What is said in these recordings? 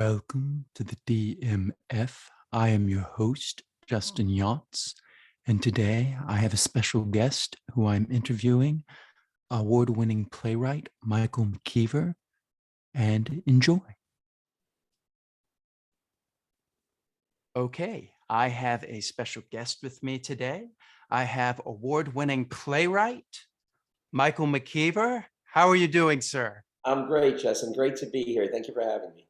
Welcome to the DMF. I am your host, Justin Yachts, and today I have a special guest who I'm interviewing, award-winning playwright Michael McKeever, and enjoy. Okay, I have a special guest with me today. I have award-winning playwright Michael McKeever. How are you doing, sir? I'm great, Justin. Great to be here. Thank you for having me.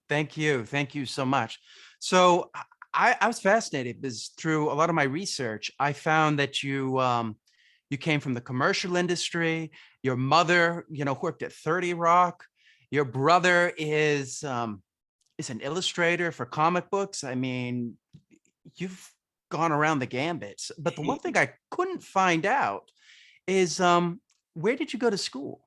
Thank you. Thank you so much. So I was fascinated because through a lot of my research, I found that you came from the commercial industry. Your mother, worked at 30 Rock. Your brother is an illustrator for comic books. I mean, you've gone around the gambit. But the one thing I couldn't find out is where did you go to school?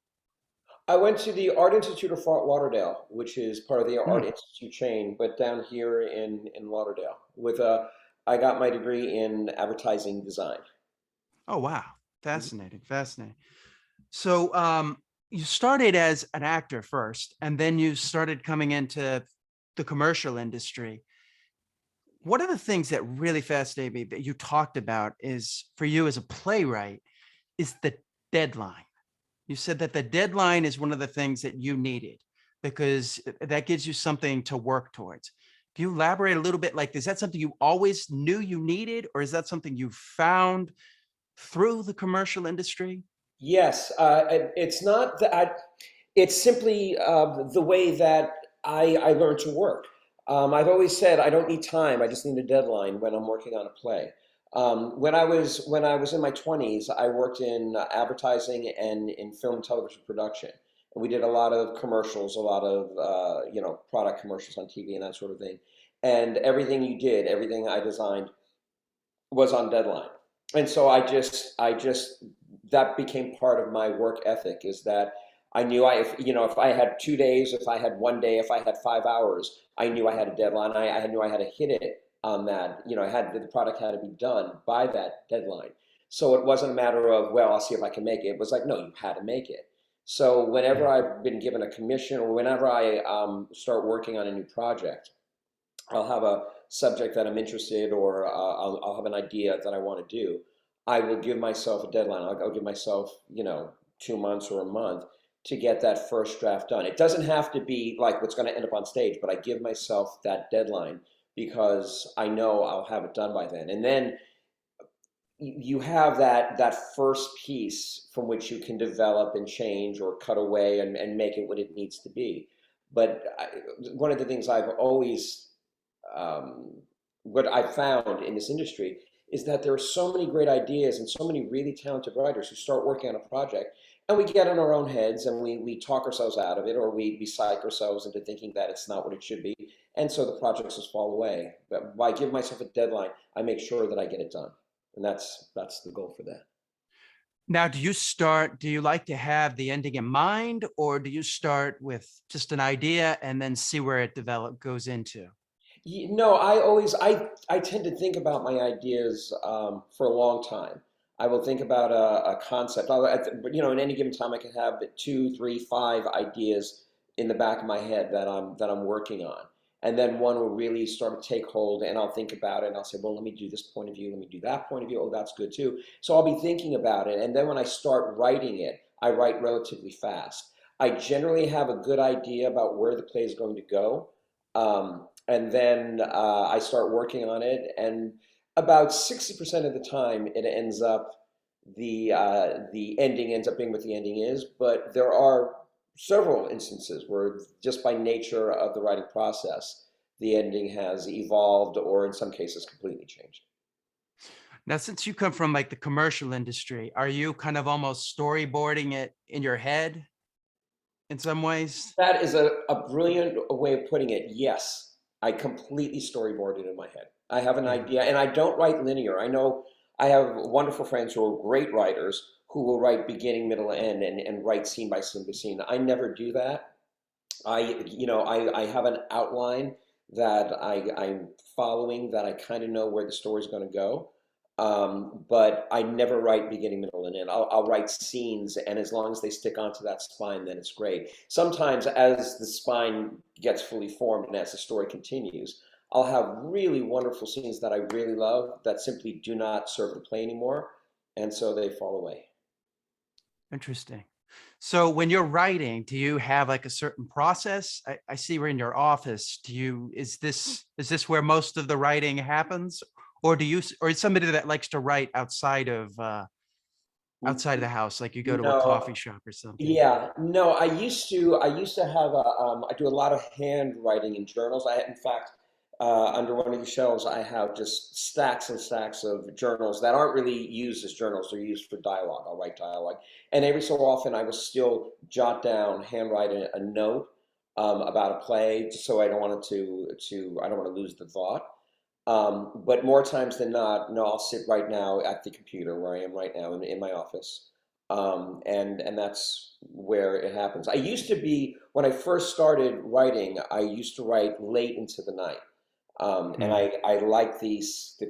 I went to the Art Institute of Fort Lauderdale, which is part of the Art Hmm. Institute chain, but down here in Lauderdale. I got my degree in advertising design. Oh, wow. Fascinating. Fascinating. So you started as an actor first, and then you started coming into the commercial industry. One of the things that really fascinated me that you talked about is for you as a playwright is the deadline. You said that the deadline is one of the things that you needed because that gives you something to work towards. Can you elaborate a little bit? Like, is that something you always knew you needed, or is that something you found through the commercial industry? Yes, it's not that it's simply the way that I learned to work. I've always said I don't need time. I just need a deadline when I'm working on a play. When I was in my 20s, I worked in advertising and in film and television production. And we did a lot of commercials, a lot of product commercials on TV and that sort of thing. And everything you did, everything I designed was on deadline. And so I just that became part of my work ethic is that I knew if I had 2 days, if I had one day, if I had 5 hours, I knew I had a deadline. I knew I had to hit it on that. The product had to be done by that deadline. So it wasn't a matter of, well, I'll see if I can make it. It was like, no, you had to make it. So whenever Yeah. I've been given a commission or whenever I start working on a new project, I'll have a subject that I'm interested or I'll have an idea that I want to do. I will give myself a deadline. I'll give myself, 2 months or a month to get that first draft done. It doesn't have to be like what's going to end up on stage, but I give myself that deadline because I know I'll have it done by then. And then you have that first piece from which you can develop and change or cut away and make it what it needs to be. But one of the things I've always um, what I found in this industry is that there are so many great ideas and so many really talented writers who start working on a project and we get in our own heads and we talk ourselves out of it or we psych ourselves into thinking that it's not what it should be. And so the projects just fall away. But by giving myself a deadline, I make sure that I get it done. And that's the goal for that. Now, do you like to have the ending in mind, or do you start with just an idea and then see where it goes into? No, I tend to think about my ideas for a long time. I will think about a concept. In any given time, I can have two, three, five ideas in the back of my head that I'm working on, and then one will really start to take hold, and I'll think about it, and I'll say, well, let me do this point of view, let me do that point of view. Oh, that's good too. So I'll be thinking about it, and then when I start writing it, I write relatively fast. I generally have a good idea about where the play is going to go. And then I start working on it, and about 60% of the time, the ending ends up being what the ending is. But there are several instances where, just by nature of the writing process, the ending has evolved, or in some cases, completely changed. Now, since you come from like the commercial industry, are you kind of almost storyboarding it in your head in some ways? That is a brilliant way of putting it. Yes, I completely storyboard it in my head. I have an Yeah. idea, and I don't write linear. I know I have wonderful friends who are great writers who will write beginning, middle, end, and write scene by scene by scene. I never do that. I have an outline that I'm following that I kind of know where the story's going to go. But I never write beginning, middle, and end. I'll write scenes, and as long as they stick onto that spine, then it's great. Sometimes, as the spine gets fully formed and as the story continues, I'll have really wonderful scenes that I really love that simply do not serve the play anymore, and so they fall away. Interesting. So when you're writing, do you have like a certain process? I see we're in your office. Is this where most of the writing happens? Or or is somebody that likes to write outside of the house, like you go to a coffee No, shop or something? yeah, no, I used to have I do a lot of handwriting in journals. In fact, under one of these shelves, I have just stacks and stacks of journals that aren't really used as journals. They're used for dialogue. I'll write dialogue. And every so often, I will still jot down, handwrite a note about a play, just so I don't want it I don't want to lose the thought. But more times than not, no, I'll sit right now at the computer where I am right now in my office, and that's where it happens. I used to be when I first started writing. I used to write late into the night, and Hmm. I like the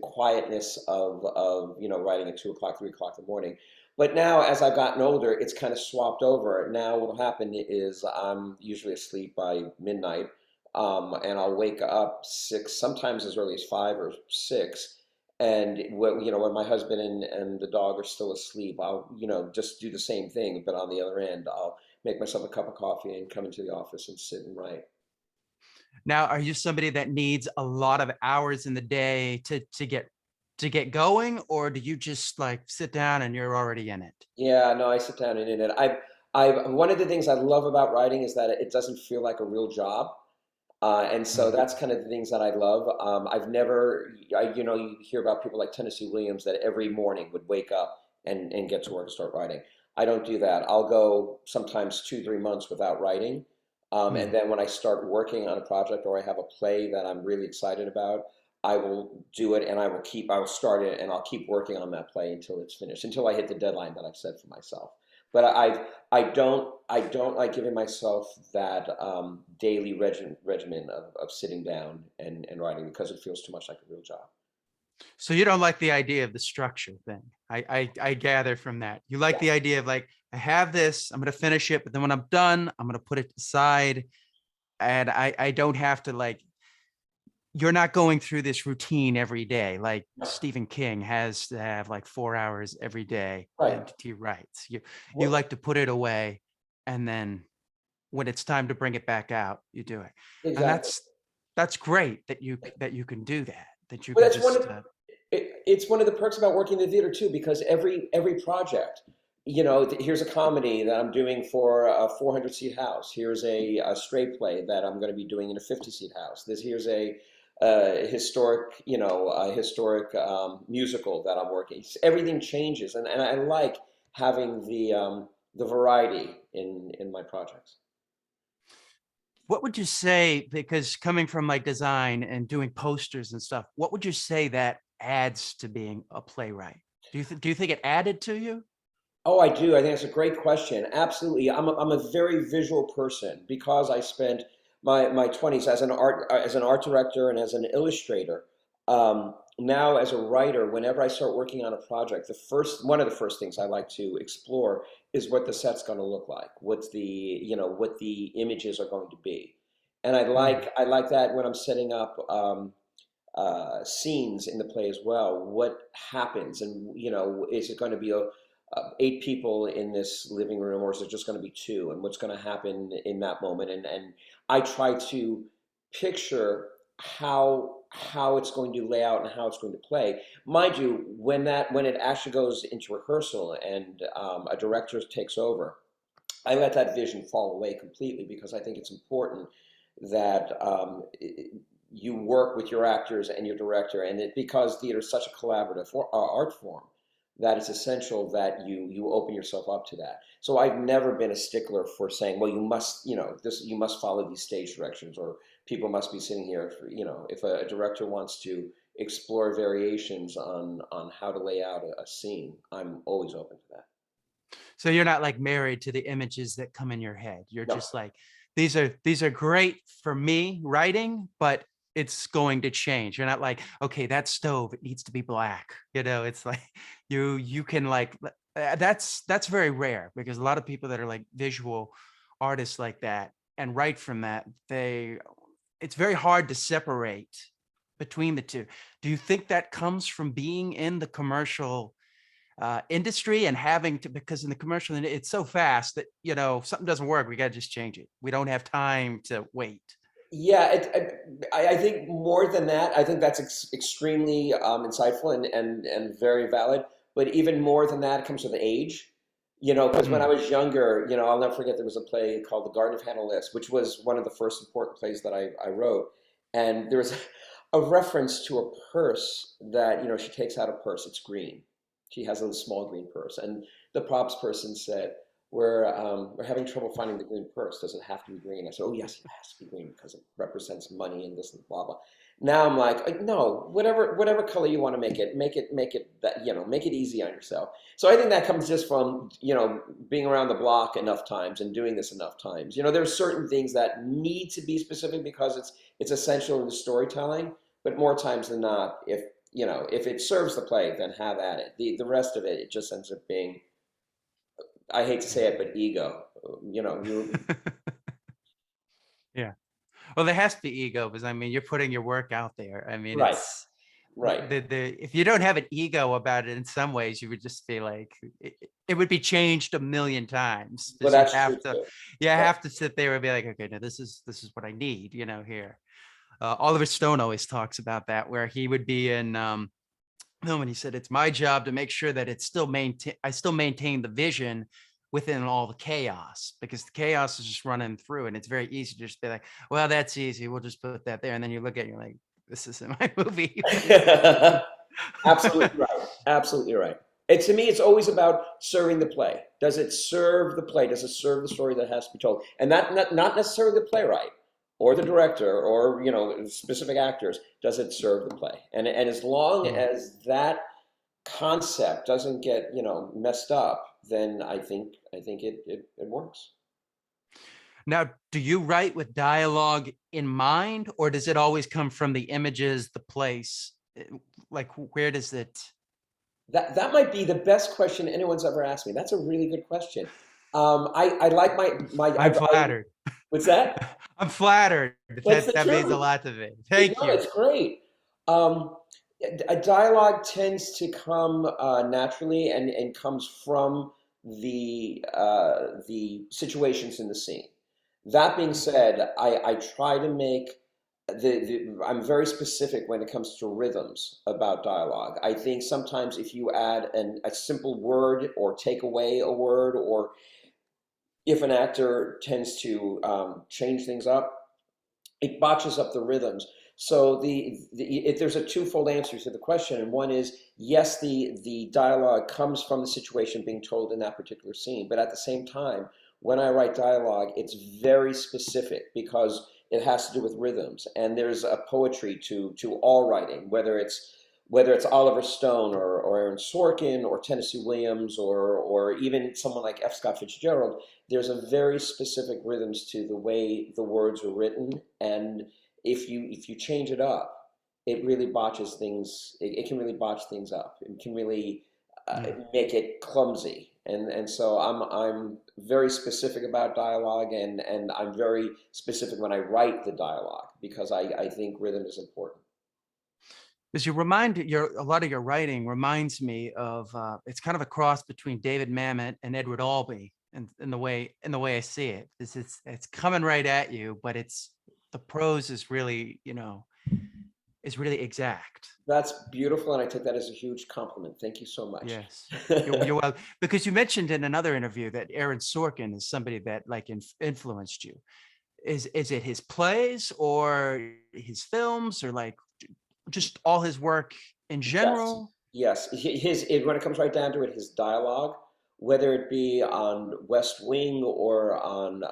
quietness of writing at 2 o'clock, 3 o'clock in the morning. But now, as I've gotten older, it's kind of swapped over. Now, what'll happen is I'm usually asleep by midnight, and I'll wake up six, sometimes as early as 5 or 6. And when my husband and the dog are still asleep, I'll just do the same thing, but on the other end, I'll make myself a cup of coffee and come into the office and sit and write. Now, are you somebody that needs a lot of hours in the day to get going, or do you just like sit down and you're already in it? Yeah, no, I sit down and in it. I one of the things I love about writing is that it doesn't feel like a real job. And so Mm. that's kind of the things that I love. I've never, you hear about people like Tennessee Williams that every morning would wake up and get to work and start writing. I don't do that. I'll go sometimes 2, 3 months without writing. And Mm. then when I start working on a project or I have a play that I'm really excited about, I will do it and I will start it and I'll keep working on that play until it's finished, until I hit the deadline that I've set for myself. But I don't like giving myself that daily regimen of sitting down and writing because it feels too much like a real job. So you don't like the idea of the structure thing. I gather from that. You like Yeah, the idea of like, I have this, I'm going to finish it, but then when I'm done, I'm going to put it aside. And I don't have to like, you're not going through this routine every day. Like Stephen King has to have like 4 hours every day right. and he writes. You Well, like to put it away, and then when it's time to bring it back out, you do it. And exactly. that's great that you can do that, that you Well, can that's one just of it's one of the perks about working in the theater too, because every project, here's a comedy that I'm doing for a 400 seat house. Here's a straight play that I'm going to be doing in a 50 seat house. Here's a historic musical that I'm working. Everything changes, and I like having the variety in my projects. what would you say, because coming from like design and doing posters and stuff, what would you say that adds to being a playwright? Do you think it added to you? Oh, I do. I think that's a great question. Absolutely. I'm a very visual person because I spent my 20s as an art director and as an illustrator. Now as a writer, whenever I start working on a project, one of the first things I like to explore is what the set's going to look like. What the images are going to be. And I Hmm. like I like that when I'm setting up scenes in the play as well. What happens, and is it going to be 8 people in this living room, or is it just going to be two? And what's going to happen in that moment? And I try to picture how it's going to lay out and how it's going to play. Mind you, when it actually goes into rehearsal and a director takes over, I let that vision fall away completely because I think it's important that you work with your actors and your director, and because theater is such a collaborative art form, that it's essential that you open yourself up to that. So I've never been a stickler for saying, well, you must follow these stage directions, or people must be sitting here. If a director wants to explore variations on how to lay out a scene, I'm always open to that. So you're not like married to the images that come in your head. You're No, just like, these are great for me writing, but it's going to change. You're not like, okay, that stove, it needs to be black. It's like you can like that's very rare, because a lot of people that are like visual artists like that and write from that, it's very hard to separate between the two. Do you think that comes from being in the commercial industry and having to, because in the commercial it's so fast that if something doesn't work, we got to just change it. We don't have time to wait. Yeah, I think more than that, I think that's extremely insightful and very valid. But even more than that, it comes with age. Because when I Mm. was younger, I'll never forget there was a play called The Garden of Hannah List, which was one of the first important plays that I wrote. And there was a reference to a purse that, she takes out a purse, it's green. She has a small green purse. And the props person said, we're having trouble finding the green purse. Does it have to be green? I said, oh yes, it has to be green because it represents money and this and blah blah. Now I'm like, no, whatever color you want to make it that make it easy on yourself. So I think that comes just from being around the block enough times and doing this enough times. There's certain things that need to be specific because it's essential in the storytelling. But more times than not, if it serves the play, then have at it. The rest of it, it just ends up being, I hate to say it, but ego. You Yeah. Well, there has to be ego, because I mean, you're putting your work out there. I mean, right, it's right. if you don't have an ego about it, in some ways, you would just be like, it would be changed a million times, Well, because you that's true have to, too. you Right. have to sit there and be like, okay, no, this is what I need, here. Oliver Stone always talks about that, where he would be in, no, and he said, it's my job to make sure that I still maintain the vision within all the chaos, because the chaos is just running through, and it's very easy to just be like, well, that's easy, we'll just put that there. And then you look at it, you're like, this isn't my movie. Absolutely right. Absolutely right. And to me, it's always about serving the play. Does it serve the play? Does it serve the story that has to be told? And not necessarily the playwright or the director or specific actors. Does it serve the play? And as long Mm. as that concept doesn't get messed up, then I think it works. Now, do you write with dialogue in mind, or does it always come from the images, the place? Like, where does it? That might be the best question anyone's ever asked me. That's a really good question. I like my I'm flattered. what's that? I'm flattered. What's That the that means a truth? lot to me. Thank No, you. it's great. Um, a dialogue tends to come naturally and comes from the situations in the scene. That being said, I try to make I'm very specific when it comes to rhythms about dialogue. I think sometimes if you add a simple word or take away a word, or if an actor tends to change things up, it botches up the rhythms. So if there's a twofold answer to the question, and one is yes, the dialogue comes from the situation being told in that particular scene, but at the same time, when I write dialogue, it's very specific because it has to do with rhythms, and there's a poetry to all writing, whether it's Oliver Stone or Aaron Sorkin or Tennessee Williams or even someone like F. Scott Fitzgerald. There's a very specific rhythms to the way the words are written, and if you change it up, it really botches things. It can really botch things up. It can really Mm. make it clumsy. And so I'm very specific about dialogue, and I'm very specific when I write the dialogue because I think rhythm is important. Because a lot of your writing reminds me of, it's kind of a cross between David Mamet and Edward Albee, and in the way I see it. It's coming right at you, but the prose is really exact. That's beautiful, and I take that as a huge compliment. Thank you so much. Yes. You're well, because you mentioned in another interview that Aaron Sorkin is somebody that like influenced you. Is it his plays or his films, or like just all his work in Yes, general? yes. When it comes right down to it, his dialogue, whether it be on West Wing or on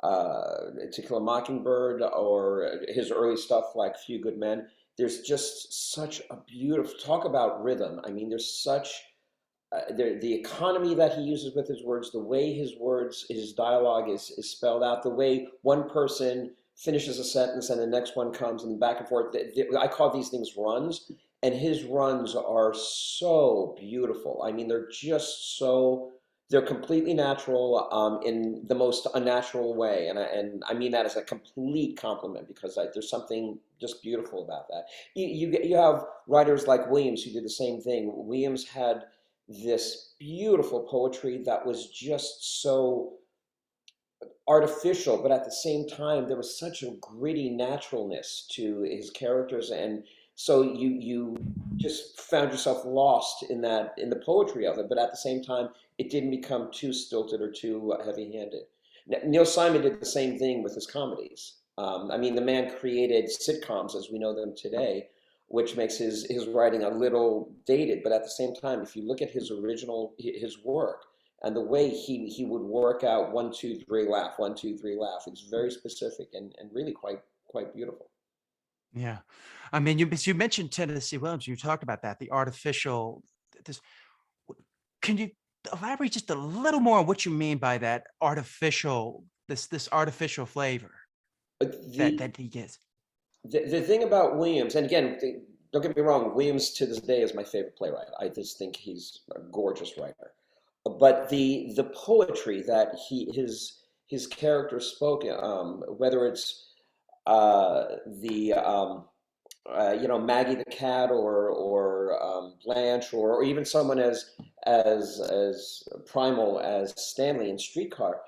To Kill a Mockingbird or his early stuff like Few Good Men, there's just such a beautiful talk about rhythm. I mean, there's such the economy that he uses with his words, the way his dialogue is spelled out, the way one person finishes a sentence and the next one comes and back and forth. I call these things runs, and his runs are so beautiful. I mean, they're just so, they're completely natural in the most unnatural way, and I mean that as a complete compliment because there's something just beautiful about that. You have writers like Williams who did the same thing. Williams had this beautiful poetry that was just so artificial, but at the same time, there was such a gritty naturalness to his characters, and so you just found yourself lost in that in the poetry of it. But at the same time, it didn't become too stilted or too heavy-handed. Neil Simon did the same thing with his comedies. I mean, the man created sitcoms as we know them today, which makes his writing a little dated. But at the same time, if you look at his original his work and the way he would work out one, two, three, laugh, one, two, three, laugh. It's very specific and really quite beautiful. Yeah. I mean, you mentioned Tennessee Williams. You talked about that, the artificial. This, can you elaborate just a little more on what you mean by that artificial, this artificial flavor But that he gets? the thing about Williams, and again, don't get me wrong, Williams to this day is my favorite playwright. I just think he's a gorgeous writer. But the poetry that his character spoke, whether it's the Maggie the cat or Blanche or even someone as primal as Stanley in Streetcar,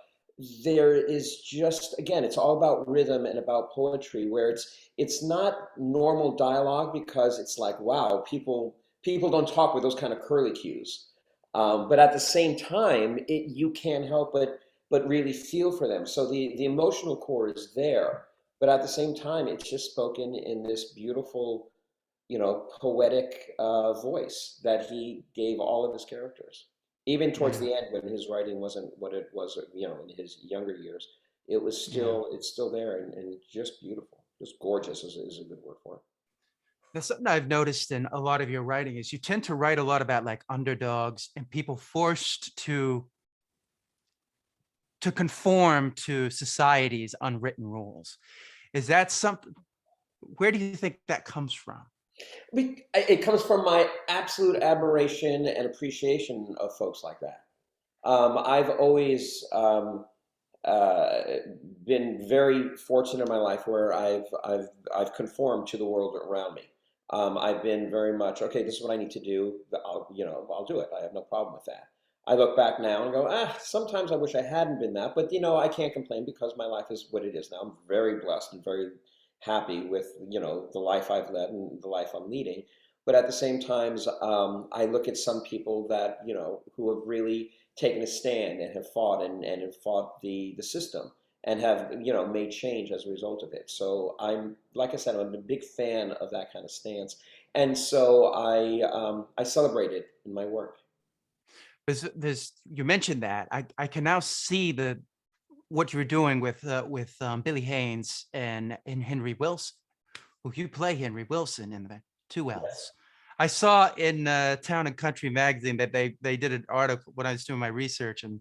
there is just again it's all about rhythm and about poetry where it's not normal dialogue because it's like wow people don't talk with those kind of curly cues, but at the same time you can't help but really feel for them, so the emotional core is there, but at the same time it's just spoken in this beautiful poetic voice that he gave all of his characters. Even towards Yeah. the end, when his writing wasn't what it was, in his younger years, it was Yeah. it's still there and just beautiful, just gorgeous is a good word for it. That's something I've noticed in a lot of your writing is you tend to write a lot about like underdogs and people forced to conform to society's unwritten rules. Is that something, where do you think that comes from? It comes from my absolute admiration and appreciation of folks like that. I've always uh, been very fortunate in my life where I've conformed to the world around me. I've been very much okay. This is what I need to do. I'll do it. I have no problem with that. I look back now and go, sometimes I wish I hadn't been that, but I can't complain because my life is what it is now. I'm very blessed and very happy with the life I've led and the life I'm leading. But at the same times, I look at some people that who have really taken a stand and have fought and have fought the system and have made change as a result of it. So I'm like I said, I'm a big fan of that kind of stance, and so I celebrate it in my work. There's you mentioned that I can now see what you're doing with Billy Haynes and Henry Wilson, who you play Henry Wilson in the two L's. Yes. I saw in Town and Country magazine that they did an article when I was doing my research and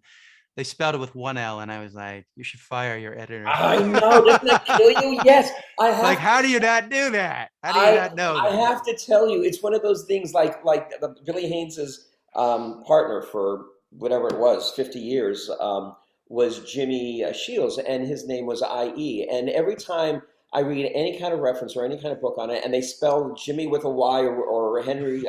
they spelled it with one L, and I was like, you should fire your editor. I know, doesn't that kill you? Yes, I have. Like, how do you not do that? How do you I not know I that? have to tell you, it's one of those things like Billy Haynes's partner for whatever it was, 50 years, was Jimmy Shields, and his name was IE. And every time I read any kind of reference or any kind of book on it, and they spell Jimmy with a Y or Henry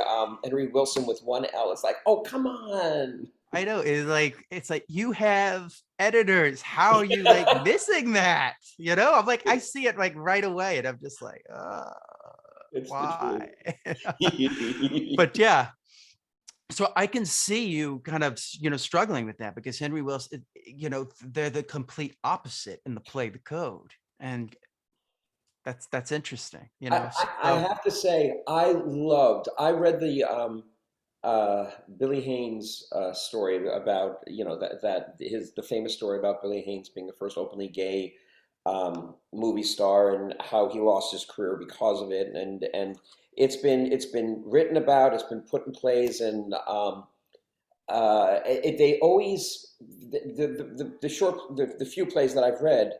Wilson with one L, it's like, oh come on. I know it's like you have editors. How are you like missing that? I'm like, I see it like right away, and I'm just like, It's the truth. why? But yeah, so I can see you kind of struggling with that because Henry Wilson, they're the complete opposite in the play The Code, and that's interesting. I have to say, I read the Billy Haynes story about, the famous story about Billy Haynes being the first openly gay movie star and how he lost his career because of it. And it's been written about, it's been put in plays, and they always, the few plays that I've read,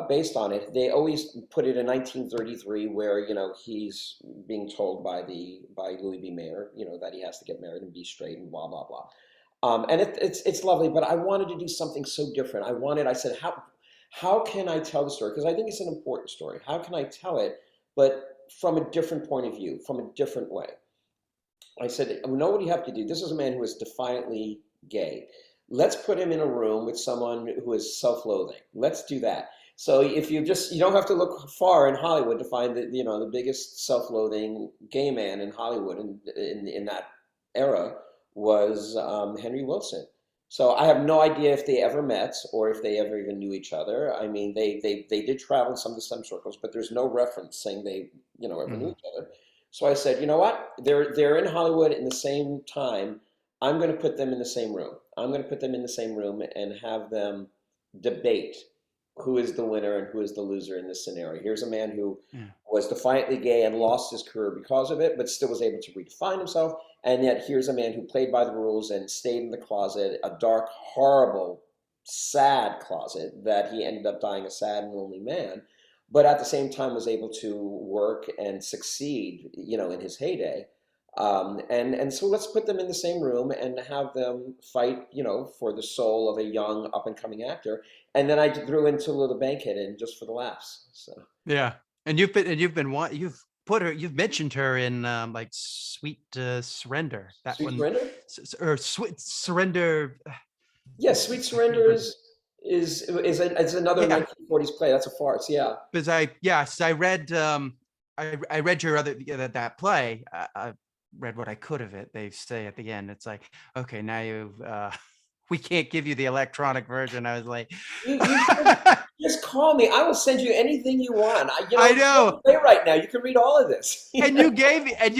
based on it. They always put it in 1933, where he's being told by Louis B. Mayer, that he has to get married and be straight and blah blah blah. And it's lovely, but I wanted to do something so different. I said, how can I tell the story? Because I think it's an important story. How can I tell it, but from a different point of view, from a different way? I said, "We know what you have to do. This is a man who is defiantly gay. Let's put him in a room with someone who is self-loathing. Let's do that." So if you don't have to look far in Hollywood to find the biggest self-loathing gay man in Hollywood in that era was Henry Wilson. So I have no idea if they ever met or if they ever even knew each other. I mean, they did travel in some of the STEM circles, but there's no reference saying they ever knew Mhm. each other. So I said, you know what? They're in Hollywood in the same time. I'm going to put them in the same room. I'm going to put them in the same room and have them debate who is the winner and who is the loser in this scenario. Here's a man who Yeah. was defiantly gay and lost his career because of it, but still was able to redefine himself. And yet here's a man who played by the rules and stayed in the closet, a dark, horrible, sad closet that he ended up dying a sad and lonely man, but at the same time was able to work and succeed, in his heyday. And so let's put them in the same room and have them fight, for the soul of a young up and coming actor. And then I threw into a little Bankhead in just for the laughs. So Yeah. And you've mentioned her in like Sweet Surrender. That Sweet one, Surrender? or Sweet Surrender. Yes, Sweet I can't Surrender remember. is another Yeah, 1940s play. That's a farce. Yeah. because I read I read your other that play. I read what I could of it. They say at the end, it's like, okay, now you've we can't give you the electronic version. I was like, You should just call me. I will send you anything you want. I It's know. on Playwright now. You can read all of this. And you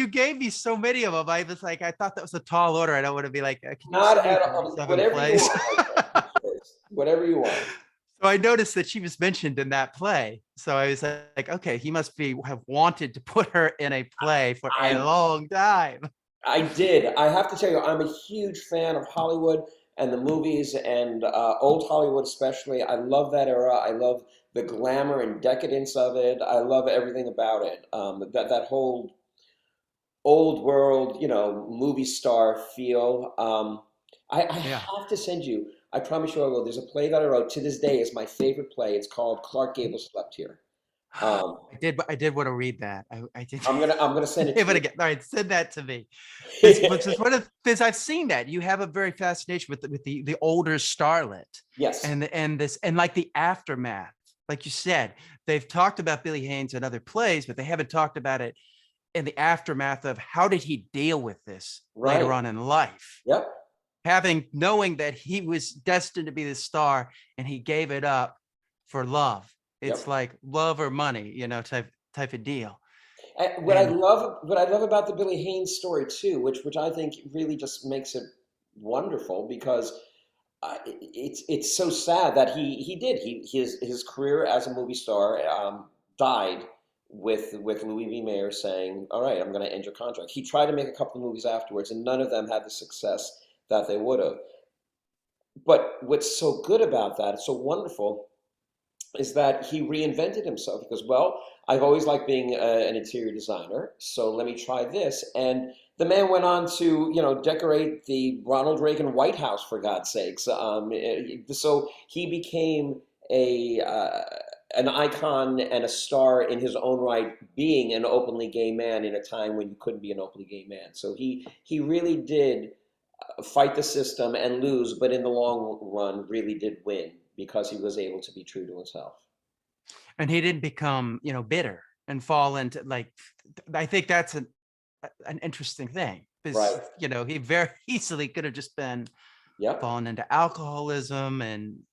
gave me so many of them. I was like, I thought that was a tall order. I don't want to be like, can you Not send me at all. 37 Whatever you plays? want, my friend. Your choice. Whatever you want. So I noticed that she was mentioned in that play. So I was like, okay, he must have wanted to put her in a play for a I long time. I did. I have to tell you, I'm a huge fan of Hollywood and the movies and old Hollywood especially. I love that era. I love the glamour and decadence of it. I love everything about it. That whole old world, movie star feel. I Yeah. have to send you. I promise you I will. There's a play that I wrote to this day is my favorite play. It's called Clark Gable Slept Here. Um, I did want to read that. I did. I'm gonna send it Give it to again. All right, send that to me. you. Because I've seen that you have a very fascination with the older starlet Yes. and this and like the aftermath. Like you said, they've talked about Billy Haynes and other plays, but they haven't talked about it in the aftermath of how did he deal with this later Right. on in life, Yep. knowing that he was destined to be the star and he gave it up for love. It's Yep. like love or money, type of deal. And And what I love about the Billy Haynes story too, which I think really just makes it wonderful because it's so sad that his career as a movie star died with Louis B. Mayer saying, "All right, I'm going to end your contract." He tried to make a couple of movies afterwards, and none of them had the success that they would have. But what's so good about that, it's so wonderful, is that he reinvented himself. He goes, well, I've always liked being an interior designer, so let me try this. And the man went on to, decorate the Ronald Reagan White House, for God's sakes. So he became a an icon and a star in his own right, being an openly gay man in a time when you couldn't be an openly gay man. So he really did fight the system and lose, but in the long run, really did win because he was able to be true to himself. he didn't become, bitter and fall into like, I think that's an interesting thing because, Right. he very easily could have just been Yep. fallen into alcoholism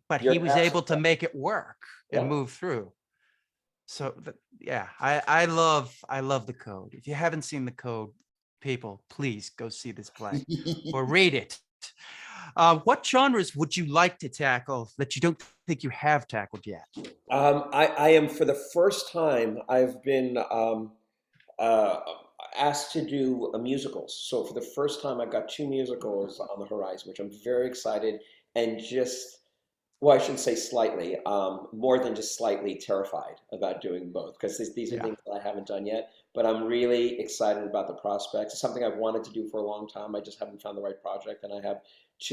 but he You're was able absolutely to right. make it work and Yep. move through. So yeah, I love the Code. If you haven't seen the Code, people, please go see this play or read it. What genres would you like to tackle that you don't think you have tackled yet? I am for the first time. I've been uh, asked to do a musicals. So for the first time, I've got two musicals on the horizon, which I'm very excited and just Well, I shouldn't say slightly, more than just slightly terrified about doing both because these are Yeah. things that I haven't done yet. But I'm really excited about the prospects. It's something I've wanted to do for a long time. I just haven't found the right project, and I have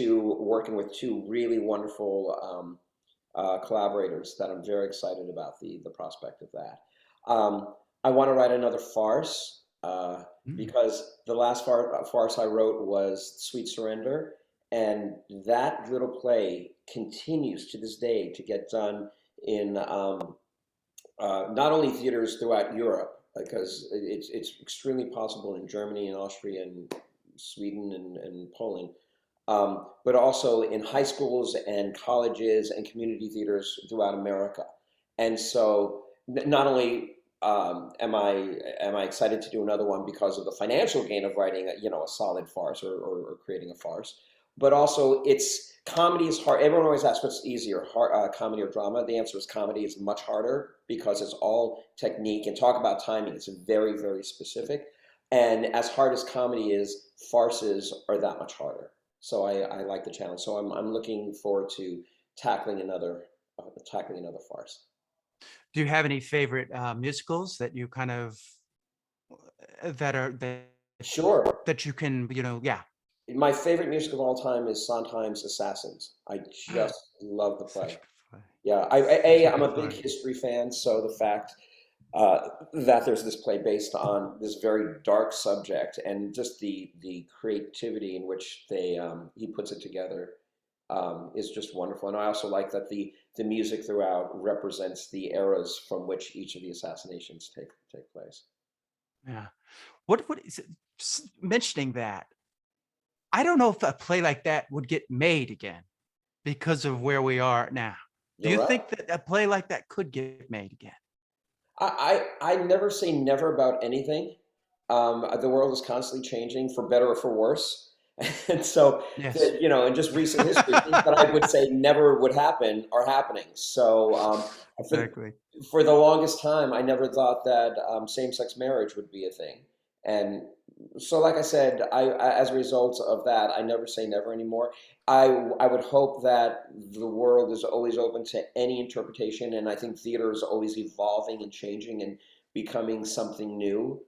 working with two really wonderful collaborators that I'm very excited about the prospect of that. I want to write another farce Mm. because the last farce I wrote was Sweet Surrender, and that little play continues to this day to get done in not only theaters throughout Europe, because it's extremely possible in Germany and Austria and Sweden and Poland, but also in high schools and colleges and community theaters throughout America. And so not only am I excited to do another one because of the financial gain of writing a solid farce or creating a farce, but also it's comedy is hard. Everyone always asks what's easier, comedy or drama. The answer is comedy is much harder because it's all technique and talk about timing. It's very, very specific. And as hard as comedy is, farces are that much harder. So I like the challenge. So I'm looking forward to tackling another farce. Do you have any favorite musicals that you kind of Sure. that you can, yeah. My favorite music of all time is Sondheim's Assassins. I just love the Such play. a good play. Yeah, Such a I'm good a big play. history fan, so the fact that there's this play based on this very dark subject and just the creativity in which he puts it together is just wonderful. And I also like that the music throughout represents the eras from which each of the assassinations take place. Yeah. What is it, mentioning that? I don't know if a play like that would get made again because of where we are now. Do You're you right. think that a play like that could get made again? I never say never about anything. The world is constantly changing for better or for worse. And so, Yes. in just recent history, things that I would say never would happen are happening. So, for, Exactly. for the longest time, I never thought that same-sex marriage would be a thing. And so, like I said, as a result of that, I never say never anymore. I would hope that the world is always open to any interpretation, and I think theater is always evolving and changing and becoming something new.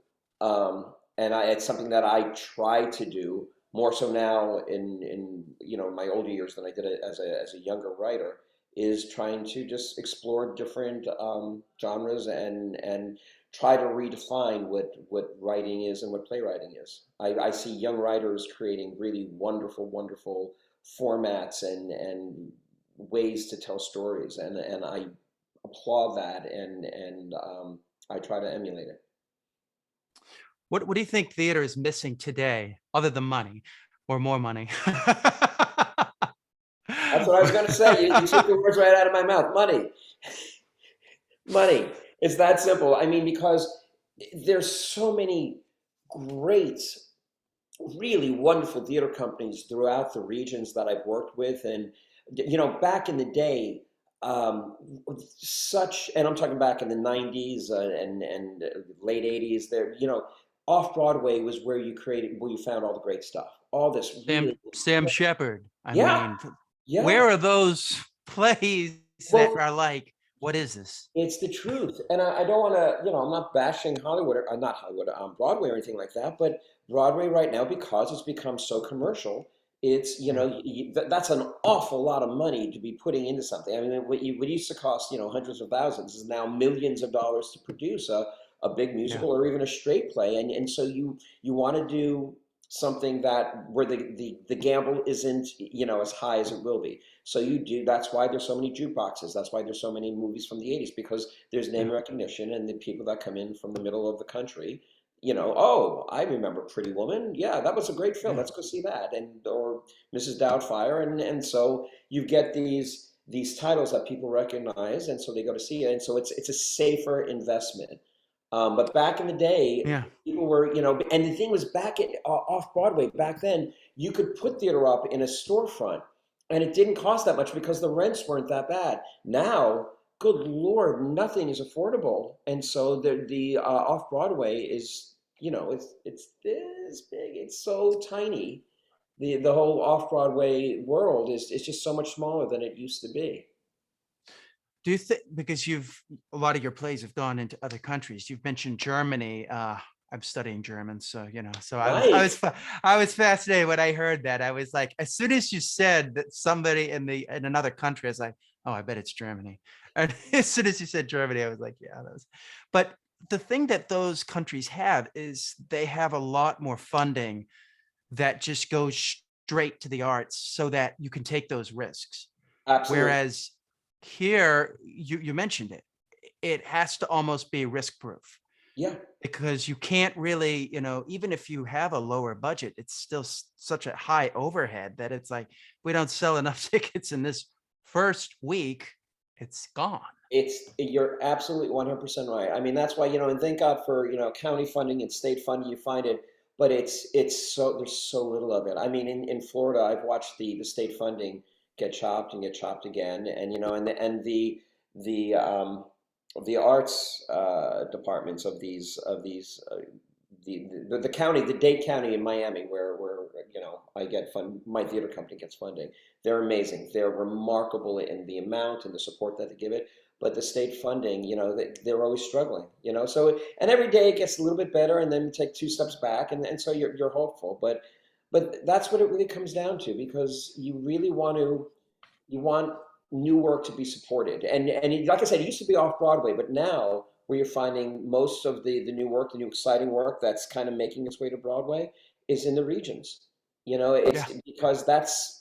It's something that I try to do more so now in my older years than I did it as a younger writer, is trying to just explore different genres and try to redefine what writing is and what playwriting is. I see young writers creating really wonderful, wonderful formats and ways to tell stories, and I applaud that and I try to emulate it. What do you think theater is missing today, other than money or more money? That's what I was going to say. You took the words right out of my mouth. Money, money. It's that simple. I mean, because there's so many great, really wonderful theater companies throughout the regions that I've worked with, and back in the day, um, and I'm talking back in the '90s and late '80s. There, off Broadway was where you found all the great stuff. All this really, Sam Shepard. I yeah, mean, yeah. where are those plays that Well, are like, what is this? it's the truth, and I don't want to, I'm not bashing Hollywood or not Hollywood, Broadway or anything like that. But Broadway right now, because it's become so commercial, it's Yeah. that's an awful lot of money to be putting into something. I mean, what used to cost hundreds of thousands is now millions of dollars to produce a big Yeah. musical or even a straight play, and so you want to do something that where the gamble isn't as high as it will be. So that's why there's so many jukeboxes. That's why there's so many movies from the '80s, because there's name Yeah. recognition and the people that come in from the middle of the country, oh, I remember Pretty Woman. Yeah, that was a great film. Yeah. Let's go see that. Or Mrs. Doubtfire. And so you get these titles that people recognize, and so they go to see it. And so it's a safer investment. But back in the day, Yeah. people were, and the thing was off Broadway back then, you could put theater up in a storefront and it didn't cost that much because the rents weren't that bad. Now, good Lord, nothing is affordable. And so the off Broadway is, it's this big, it's so tiny. The whole off Broadway world is just so much smaller than it used to be. Do you think, because a lot of your plays have gone into other countries, you've mentioned Germany. I'm studying German, so so Nice. I was fascinated when I heard that. I was like, as soon as you said that somebody in another country, I was like, oh, I bet it's Germany. And as soon as you said Germany, I was like, yeah, that's. But the thing that those countries have is they have a lot more funding that just goes straight to the arts, so that you can take those risks. Absolutely. Whereas here, you mentioned it, it has to almost be risk proof, Yeah. because you can't really, even if you have a lower budget, it's still such a high overhead that it's like, we don't sell enough tickets in this first week, it's gone. You're absolutely 100% right. I mean, that's why, and thank God for, county funding and state funding, you find it, but it's so, there's so little of it. I mean, in Florida, I've watched the state funding get chopped and get chopped again. And, and the arts departments of the county, the Dade County in Miami, where I get fund, my theater company gets funding. They're amazing. They're remarkable in the amount and the support that they give it. But the state funding, they're always struggling. So and every day it gets a little bit better, and then you take two steps back, and so you're hopeful. But that's what it really comes down to, because you want new work to be supported. And like I said, it used to be off Broadway, but now where you're finding most of the new work, the new exciting work that's kind of making its way to Broadway is in the regions. Yeah, It's because that's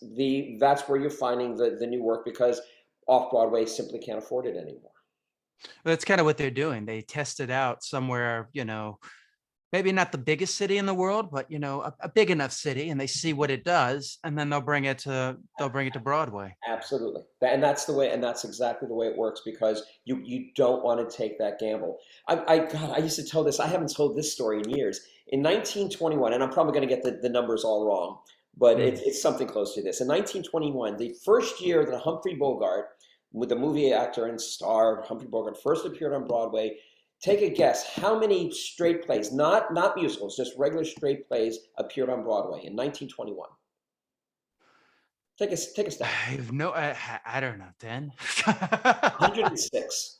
where you're finding the new work, because off Broadway simply can't afford it anymore. that's kind of what they're doing. They test it out somewhere, maybe not the biggest city in the world, but a big enough city, and they see what it does, and then they'll bring it to Broadway. Absolutely. And that's the way, and that's exactly the way it works, because you don't want to take that gamble. God, I used to tell this, I haven't told this story in years. In 1921, and I'm probably going to get the numbers all wrong, but Mm. it's something close to this. In 1921, the first year that Humphrey Bogart, with the movie actor and star Humphrey Bogart, first appeared on Broadway, take a guess how many straight plays, not musicals, just regular straight plays, appeared on Broadway in 1921. Take a I stab. have I don't know, 10. 106.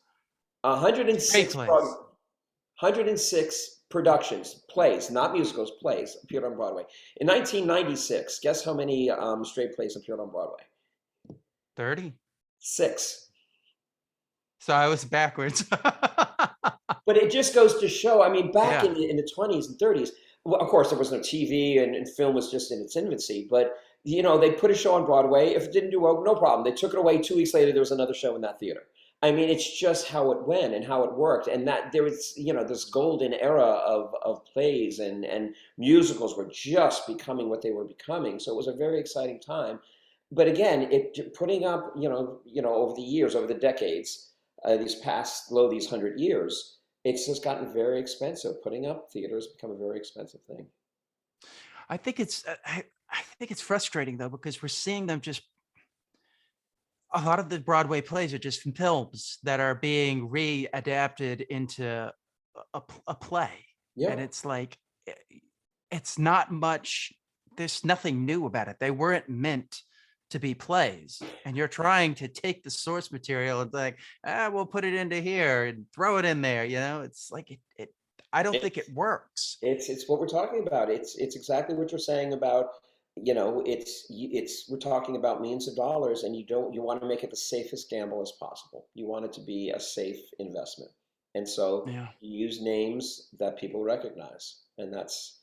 Great 106 place. 106 productions, plays, not musicals, plays appeared on Broadway. In 1996, guess how many straight plays appeared on Broadway? 30. Six. So I was backwards. But it just goes to show, I mean, back Yeah. in the 20s and 30s, well, of course, there was no TV, and film was just in its infancy, but they put a show on Broadway. If it didn't do well, no problem. They took it away. 2 weeks later, there was another show in that theater. I mean, it's just how it went and how it worked. And that there was, this golden era of plays and musicals were just becoming what they were becoming. So it was a very exciting time. But again, it putting up, over the years, over the decades, these 100 years, it's just gotten very expensive. Putting up theaters become a very expensive thing. I think I think it's frustrating though, because we're seeing them just, a lot of the Broadway plays are just films that are being readapted into a play. Yeah. And it's like, it's not much, there's nothing new about it. They weren't meant to be plays. And you're trying to take the source material and like, we'll put it into here and throw it in there. It's like, I don't think it works. It's what we're talking about. It's exactly what you're saying about, we're talking about millions of dollars, and you want to make it the safest gamble as possible. You want it to be a safe investment. And so Yeah. you use names that people recognize. And that's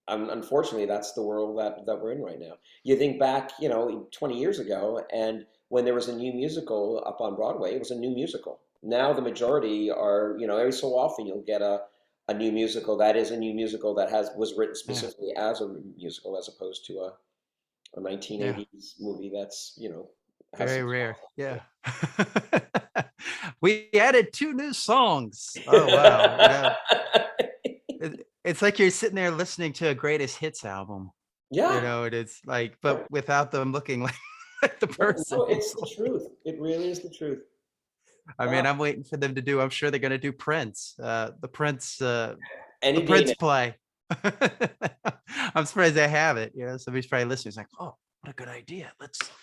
unfortunately, that's the world that we're in right now. You think back, 20 years ago, and when there was a new musical up on Broadway, it was a new musical. Now the majority are, every so often you'll get a new musical that is a new musical that was written Yeah. specifically as a musical, as opposed to a Yeah. 1980s movie that's, has Very some rare. flaws. Yeah. We added 2 new songs. Oh, wow. It's like you're sitting there listening to a greatest hits album, Yeah. and it's like, but without them looking like, like the No, person no, who it's the truth. It really is the truth. I Wow. mean, I'm waiting for them to do, I'm sure they're gonna do Prince, the Any day Prince now. play. I'm surprised they have it, somebody's probably listening, it's like, oh. what a good idea.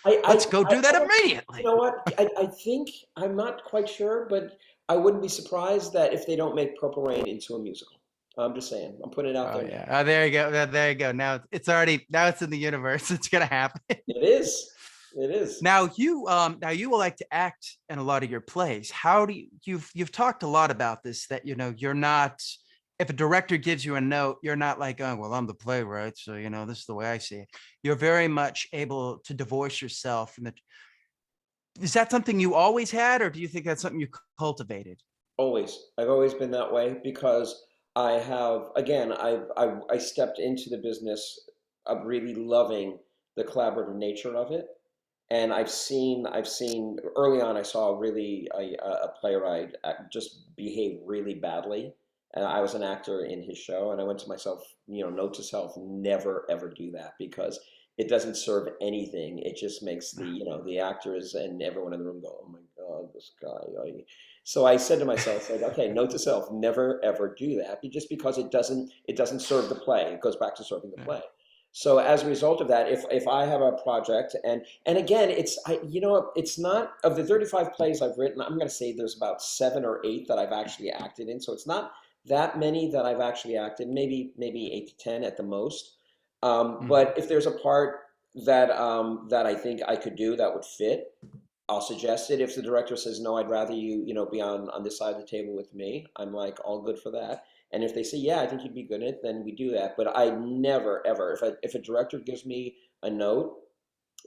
I, Let's I, go do I that don't, you immediately. know what? I think I'm not quite sure, but I wouldn't be surprised that if they don't make Purple Rain into a musical. I'm just saying. I'm putting it out Oh there now. yeah. Oh, there you go. There you go. Now it's already, now it's in the universe. It's gonna happen. It is. It is. Now you will like to act in a lot of your plays. How do you've talked a lot about this, that you're not, if a director gives you a note, you're not like, oh well, I'm the playwright, so this is the way I see it. You're very much able to divorce yourself from the, is that something you always had, or do you think that's something you cultivated? Always. I've always been that way because I have, again, I stepped into the business of really loving the collaborative nature of it. And I've seen early on, I saw really a playwright just behave really badly. And I was an actor in his show, and I went to myself, note to self, never ever do that because it doesn't serve anything. It just makes the actors and everyone in the room go, "Oh my God, this guy." So I said to myself, like, okay, note to self, never ever do that, just because it doesn't serve the play. It goes back to serving the Yeah. play. So as a result of that, if I have a project, and again, it's not, of the 35 plays I've written, I'm going to say there's about 7 or 8 that I've actually acted in. So it's not that many that I've actually acted, maybe 8 to 10 at the most. Mhm. But if there's a part that I think I could do that would fit, I'll suggest it. If the director says no, I'd rather you be on this side of the table with me, I'm like all good for that. And if they say, yeah, I think you'd be good at it, then we do that. But I never ever, if a director gives me a note,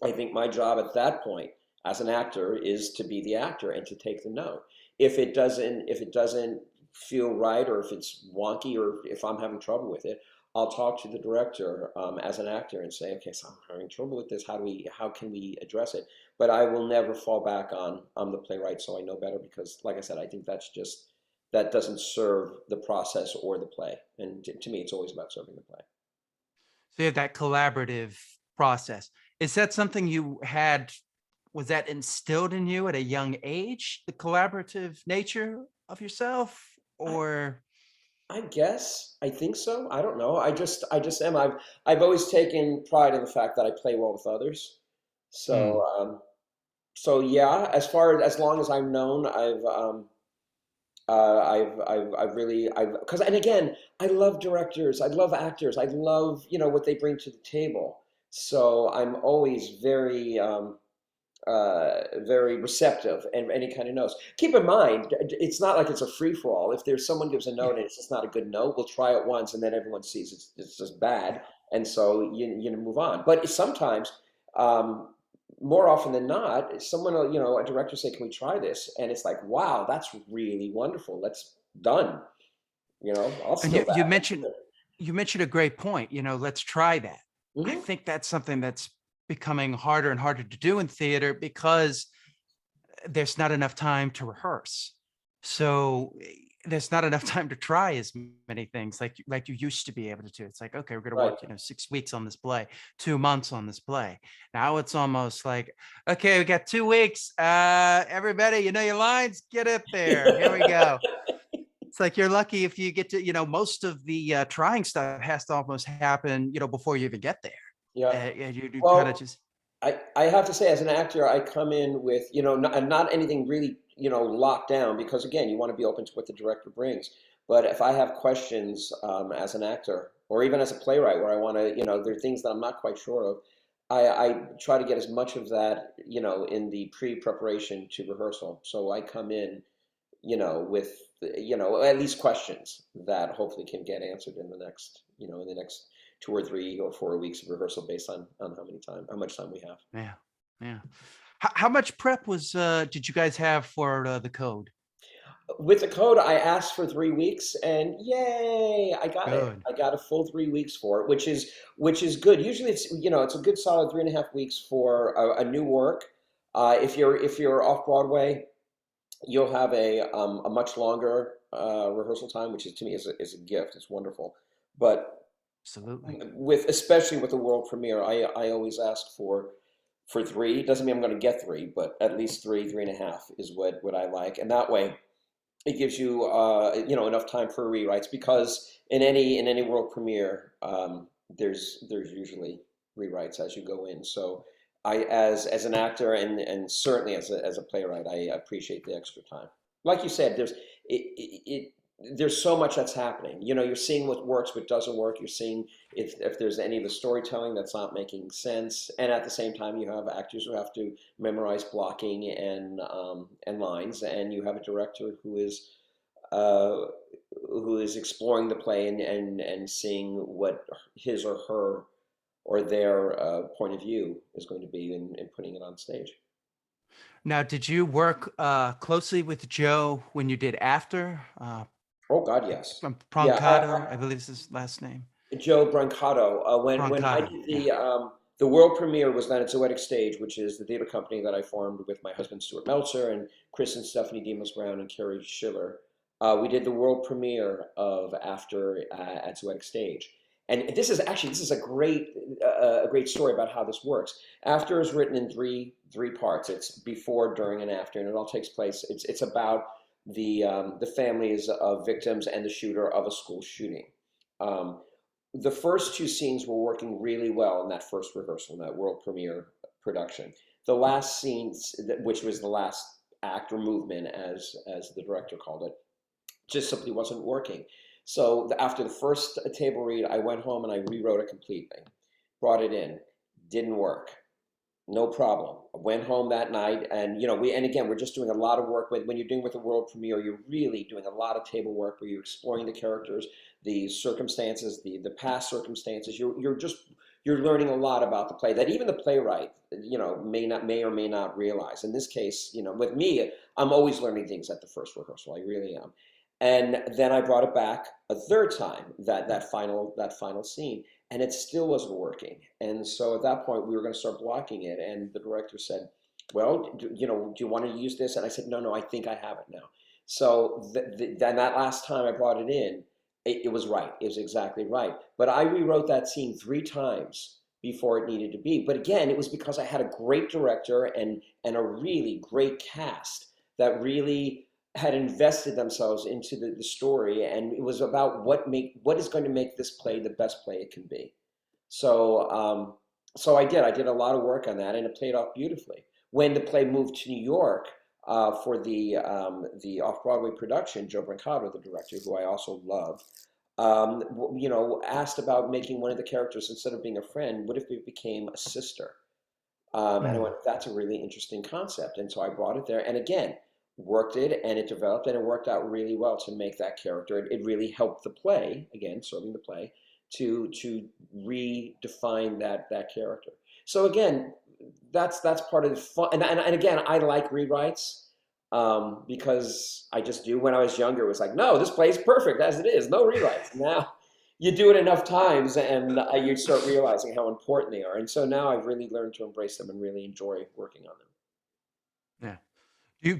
I think my job at that point as an actor is to be the actor and to take the note. If it doesn't feel right, or if it's wonky, or if I'm having trouble with it, I'll talk to the director as an actor and say, okay, so I'm having trouble with this. How can we address it? But I will never fall back on I'm the playwright, so I know better, because, like I said, I think that doesn't serve the process or the play. And to me, it's always about serving the play. So you have that collaborative process. Is that something you had, was that instilled in you at a young age, the collaborative nature of yourself? I, Or I guess I think so. I don't know. I just am. I've always taken pride in the fact that I play well with others. Hmm, So yeah. As long as I'm known, I've really, because, and again, I love directors, I love actors, I love what they bring to the table. So I'm always very receptive and any kind of notes. Keep in mind, it's not like it's a free for all. If there's someone gives a yeah, note and it's just not a good note, we'll try it once and then everyone sees it's just bad, yeah. and so move on. But sometimes, um, more often than not, someone will, a director say, "Can we try this?" And it's like, "Wow, that's really wonderful. Let's done." I'll And steal that. you mentioned a great point. Let's try that. I Hmm. think that's something that's becoming harder and harder to do in theater because there's not enough time to rehearse. So there's not enough time to try as many things like you used to be able to do. It's like, okay, we're going to Right. work, 6 weeks on this play, 2 months on this play. Now it's almost like, okay, we got 2 weeks. Everybody, you know your lines, get it there. Here we go. It's like you're lucky if you get to, most of the trying stuff has to almost happen, before you even get there. Yeah. And you kind of Well, just, I have to say, as an actor, I come in with, not anything really, locked down, because again, you want to be open to what the director brings. But if I have questions, as an actor, or even as a playwright, where I want to, there are things that I'm not quite sure of, I try to get as much of that, in the pre-preparation to rehearsal. So I come in, with, at least questions that hopefully can get answered in the next 2 or 3 or 4 weeks of rehearsal, based on how much time we have. yeah, yeah. How much prep did you guys have for the code? With the code, I asked for 3 weeks, and yay, I got it. Good. I got a full 3 weeks for it, which is good. Usually, it's a good solid 3.5 weeks for a new work. If you're off Broadway, you'll have a much longer rehearsal time, which is, to me, is a gift. It's wonderful. But Absolutely. especially with the world premiere, I always ask for three. Doesn't mean I'm going to get three, but at least three, 3.5 is what I like, and that way it gives you enough time for rewrites, because in any world premiere, there's usually rewrites as you go in. So as an actor and certainly as a playwright, I appreciate the extra time. Like you said, there's so much that's happening. You know, you're seeing what works, what doesn't work. You're seeing if there's any of the storytelling that's not making sense, and at the same time, you have actors who have to memorize blocking and lines, and you have a director uh, who is exploring the play and seeing what his or her or their point of view is going to be in putting it on stage. Now, did you work closely with Joe when you did After? Oh God, yes. Yeah, Brancato, I believe is his last name. Joe Brancato. When I Brancato, did yeah. the world premiere was done at Zoetic Stage, which is the theater company that I formed with my husband Stuart Meltzer and Chris and Stephanie Demos Brown and Carrie Schiller. We did the world premiere of After at Zoetic Stage, and this is a great story about how this works. After is written in three parts. It's before, during, and after, and it all takes place. It's about the families of victims and the shooter of a school shooting. Um, the first two scenes were working really well in that first rehearsal, in that world premiere production. The last scenes, which was the last act or movement, as the director called it, just simply wasn't working. So after the first table read, I went home and I rewrote it completely, brought it in, didn't work. No problem. I went home that night, and and again, we're just doing a lot of work when you're doing with a world premiere. You're really doing a lot of table work where you're exploring the characters, the circumstances, the past circumstances. You're learning a lot about the play that even the playwright may or may not realize. In this case, with me, I'm always learning things at the first rehearsal. I really am. And then I brought it back a third time, that final scene, and it still wasn't working. And so at that point, we were going to start blocking it, and the director said, "Well, do you want to use this?" And I said, "No, I think I have it now." So then that last time I brought it in, it was right. It was exactly right. But I rewrote that scene three times before it needed to be. But again, it was because I had a great director and a really great cast that really had invested themselves into the story, and it was about what is going to make this play the best play it can be. So I did a lot of work on that, and it played off beautifully. When the play moved to New York for the off Broadway production, Joe Brancato, the director, who I also love, asked about making one of the characters, instead of being a friend, what if it became a sister? And I Mm. went, that's a really interesting concept. And so I brought it there. And again, worked it and it developed and it worked out really well to make that character. It really helped the play, again, serving the play, to redefine that character. So again, that's part of the fun. And again, I like rewrites because I just do. When I was younger, it was like, no, this play's perfect as it is, no rewrites. Now you do it enough times and you start realizing how important they are. And so now I've really learned to embrace them and really enjoy working on them. Yeah.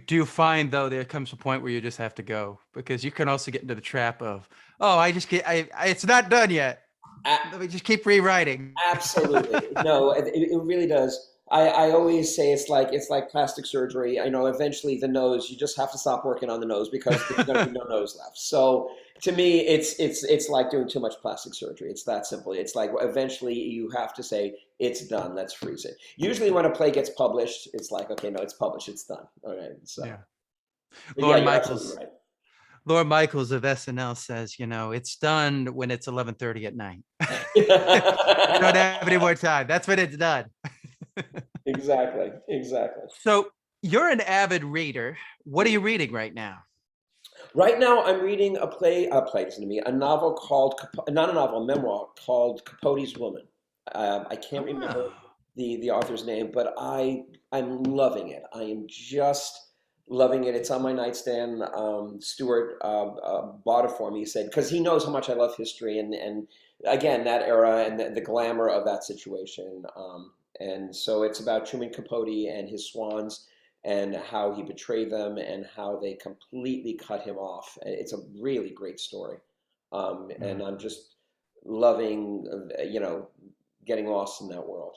Do you find though there comes a point where you just have to go, because you can also get into the trap of, oh, I just get it's not done yet. Let me just keep rewriting. Absolutely. No, it really does. I always say it's like plastic surgery. I know eventually the nose, you just have to stop working on the nose because there's going to be no nose left. So to me, it's like doing too much plastic surgery. It's that simple. It's like eventually you have to say it's done. Let's freeze it. Usually when a play gets published, it's like, okay, no, it's published. It's done. All right. So, Yeah. but yeah, Lauren you're absolutely Michaels, right. Lauren Michaels of SNL says, it's done when it's 11:30 at night. You don't have any more time. That's when it's done. Exactly. Exactly. So you're an avid reader. What are you reading right now? Right now, I'm reading listen to me, a novel called, not a novel, a memoir called Capote's Woman. I can't remember Oh, the author's name, but I'm loving it. I am just loving it. It's on my nightstand. Stuart bought it for me. He said, because he knows how much I love history and again, that era and the glamour of that situation. And so it's about Truman Capote and his swans and how he betrayed them and how they completely cut him off. It's a really great story. And mm, I'm just loving, getting lost in that world.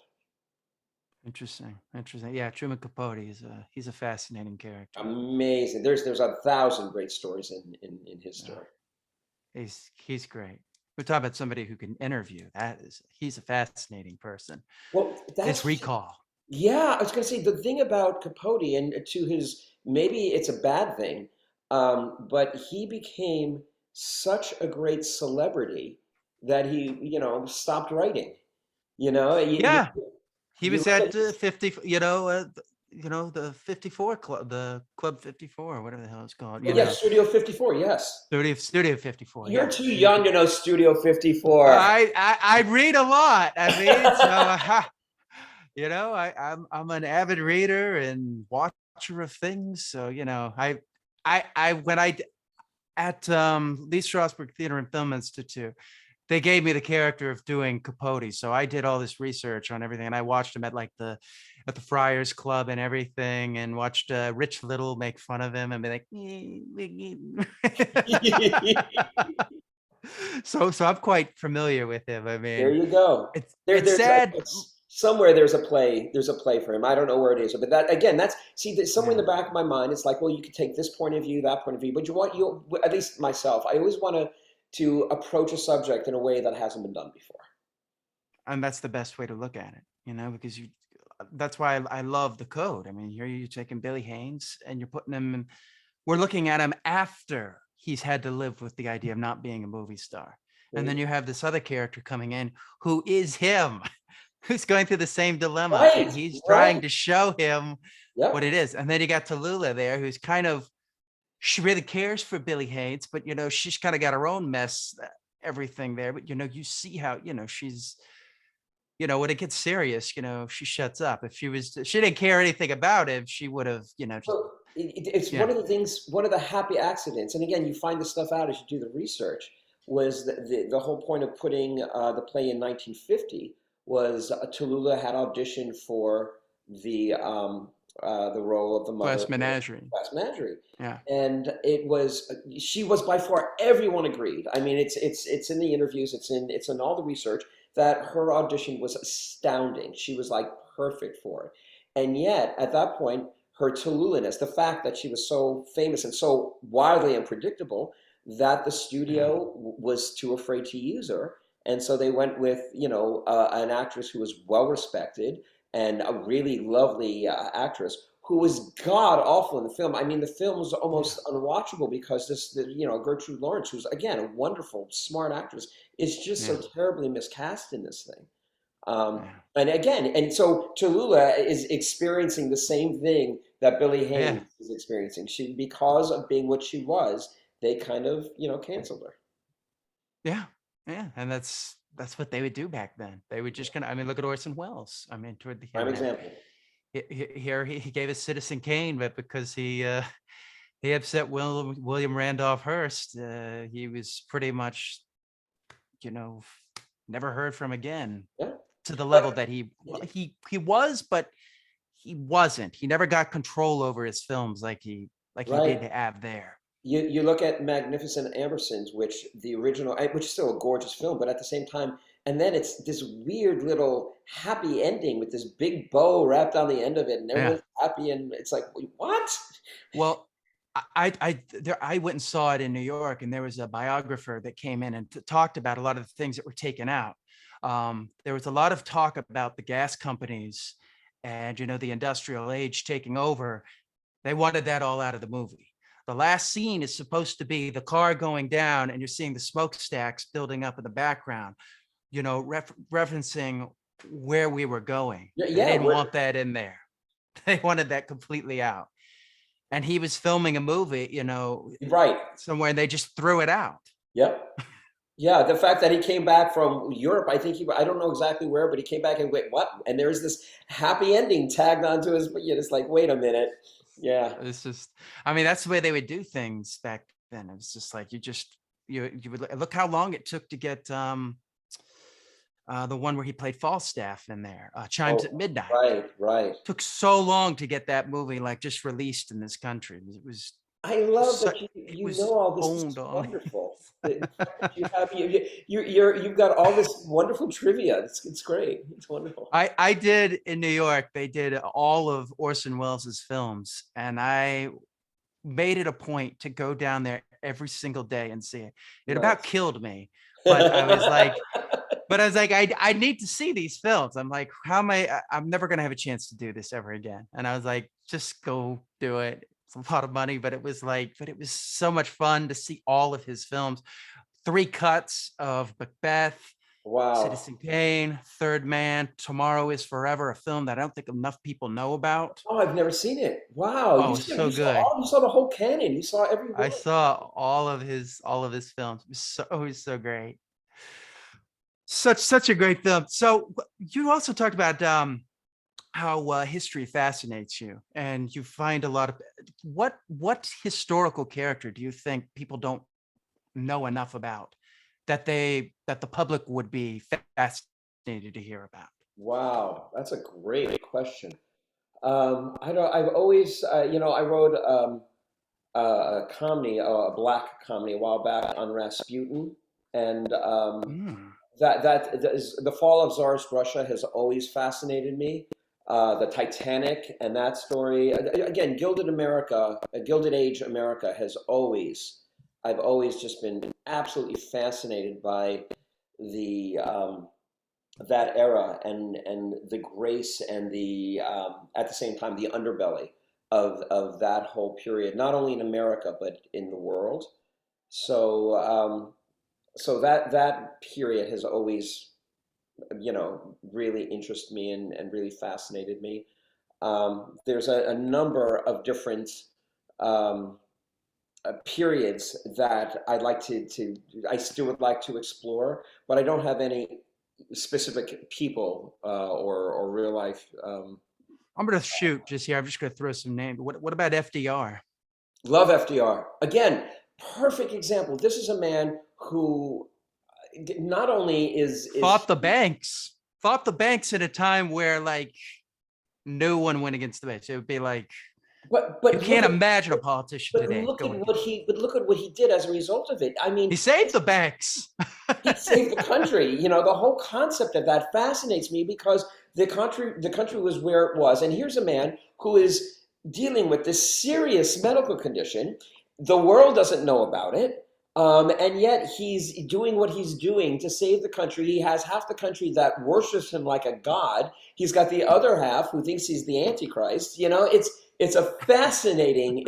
interesting. Interesting. Yeah, Truman Capote is he's a fascinating character. Amazing. There's 1,000 great stories in his Yeah, story. he's great. We're talking about somebody who can interview. He's a fascinating person. Well, His that's recall. yeah. I was going to say the thing about Capote, and to his maybe it's a bad thing, but he became such a great celebrity that he, stopped writing. You know, Yeah, he you was look at at 50, the 54 club, the Club 54, whatever the hell it's called, oh, yeah, Studio 54. Yes, Studio 54. you're Yeah. too young to know Studio 54. I read a lot. I mean, so I'm an avid reader and watcher of things. So when at Lee Strasberg Theater and Film Institute, they gave me the character of doing Capote. So I did all this research on everything, and I watched him at the Friars Club and everything, and watched Rich Little make fun of him and be like, so I'm quite familiar with him. I There mean, you go. it's There's sad. somewhere there's a play. There's a play for him. I don't know where it is, but that again, that's see, there's somewhere in Yeah. the back of my mind. It's like, well, you could take this point of view, that point of view, but you at least myself. I always want to approach a subject in a way that hasn't been done before. And that's the best way to look at it, because that's why I love the code. I mean, here you're taking Billy Haynes and you're putting him in, we're looking at him after he's had to live with the idea of not being a movie star. And then you have this other character coming in who is him, who's going through the same dilemma, and Right, he's trying right. to show him what Yep. it is. And then you got Tallulah there, who's kind of, she really cares for Billy Haynes, but she's kind of got her own mess, everything there. But you see how she's, when it gets serious, she shuts up. If she didn't care anything about him, she would have, just Well, it's yeah. one of the things, one of the happy accidents, and again, you find this stuff out as you do the research, was the whole point of putting the play in 1950 was Tallulah had auditioned for the role of the mother Glass of the Menagerie. Glass Menagerie. Yeah. And she was by far, everyone agreed. I mean, it's in the interviews, it's in all the research that her audition was astounding. She was like perfect for it. And yet, at that point, her Tallulahess, the fact that she was so famous and so wildly unpredictable that the Yeah. studio was too afraid to use her. And so they went with, an actress who was well respected and a really lovely actress who was god awful in the film. I mean, the film was Yeah. almost unwatchable because Gertrude Lawrence, who's again a wonderful, smart actress, is just so Yeah. terribly miscast in this thing. Yeah. And again, and so Tallulah is experiencing the same thing that Billy Yeah. Haynes is experiencing. She, because of being what she was, they kind of, canceled her. Yeah. Yeah. And that's what they would do back then. They would just I mean, look at Orson Welles. I mean, toward the Prime end there. example. Here he gave us Citizen Kane, but because he upset William Randolph Hearst, he was pretty much, never heard from again, Yeah. to the level But that he was, but he wasn't. He never got control over his films like he did right. have there. You look at Magnificent Ambersons, which the original, which is still a gorgeous film, but at the same time, and then it's this weird little happy ending with this big bow wrapped on the end of it, and Yeah. everyone's happy, and it's like, what? Well, I went and saw it in New York, and there was a biographer that came in and talked about a lot of the things that were taken out. There was a lot of talk about the gas companies and the industrial age taking over. They wanted that all out of the movie. The last scene is supposed to be the car going down, and you're seeing the smokestacks building up in the background, referencing where we were going. Yeah, They yeah, didn't want that in there. They wanted that completely out. And he was filming a movie, right. somewhere, and they just threw it out. Yep. Yeah, the fact that he came back from Europe, I think I don't know exactly where, but he came back and wait, what? And there's this happy ending tagged onto his, it's like, wait a minute. Yeah. It's just, I mean, that's the way they would do things back then. It was just like, you would look how long it took to get the one where he played Falstaff in there, Chimes at Oh, Midnight. right, right. Took so long to get that movie just released in this country. It was I love so, that it you was know all this. This is owned on. wonderful. The fact that you have you've got all this wonderful trivia. It's great. It's wonderful. I did in New York. They did all of Orson Welles' films, and I made it a point to go down there every single day and see it. It about Nice. killed me, but I was like, I need to see these films. I'm like, how am I'm never gonna have a chance to do this ever again. And I was like, just go do it. It's a lot of money, but it was like, but it was so much fun to see all of his films. 3 cuts of Macbeth, Wow. Citizen Kane, Third Man, Tomorrow is Forever, a film that I don't think enough people know about. Oh, I've never seen it. Wow. Oh, it's so good. You saw the whole canon. You saw every I one. saw all of his films. It was so great. Such a great film. So you also talked about how history fascinates you, and you find a lot of what historical character do you think people don't know enough about that the public would be fascinated to hear about? Wow. That's a great question. I don't, I've always, I wrote a comedy, a black comedy a while back on Rasputin. And Mm. that is, the fall of Tsarist Russia has always fascinated me. The Titanic and that story. Again, Gilded America, Gilded Age America I've always just been absolutely fascinated by the that era and the grace and the at the same time the underbelly of that whole period, not only in America but in the world. So so that period has always really interested me and really fascinated me. There's a number of different um, periods that I still would like to explore, but I don't have any specific people or real life. I'm gonna shoot just here. I'm just gonna throw some names. What about FDR? Love FDR. Again, perfect example. This is a man who not only is Fought the banks at a time where like no one went against the banks. It would be like you but can't imagine a politician today going against. look at what he did as a result of it. I He mean, saved the banks. he saved the country. The whole concept of that fascinates me because the country was where it was, and here's a man who is dealing with this serious medical condition. The world doesn't know about it, and yet he's doing what he's doing to save the country. He has half the country that worships him like a god. He's got the other half who thinks he's the Antichrist. It's a fascinating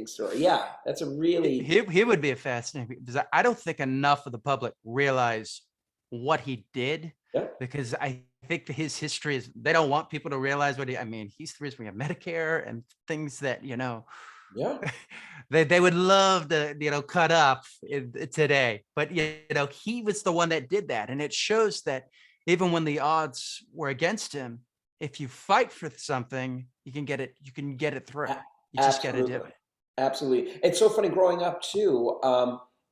story. Yeah, that's a really He would be a fascinating because I don't think enough of the public realize what he did, yeah. because I think that his history is they don't want people to realize what I mean, he's the reason we have Medicare and things that, Yeah. they would love to, cut up today. But, he was the one that did that. And it shows that even when the odds were against him, if you fight for something, you can get it through. You just got to do Absolutely. it. Absolutely. It's so funny growing up too.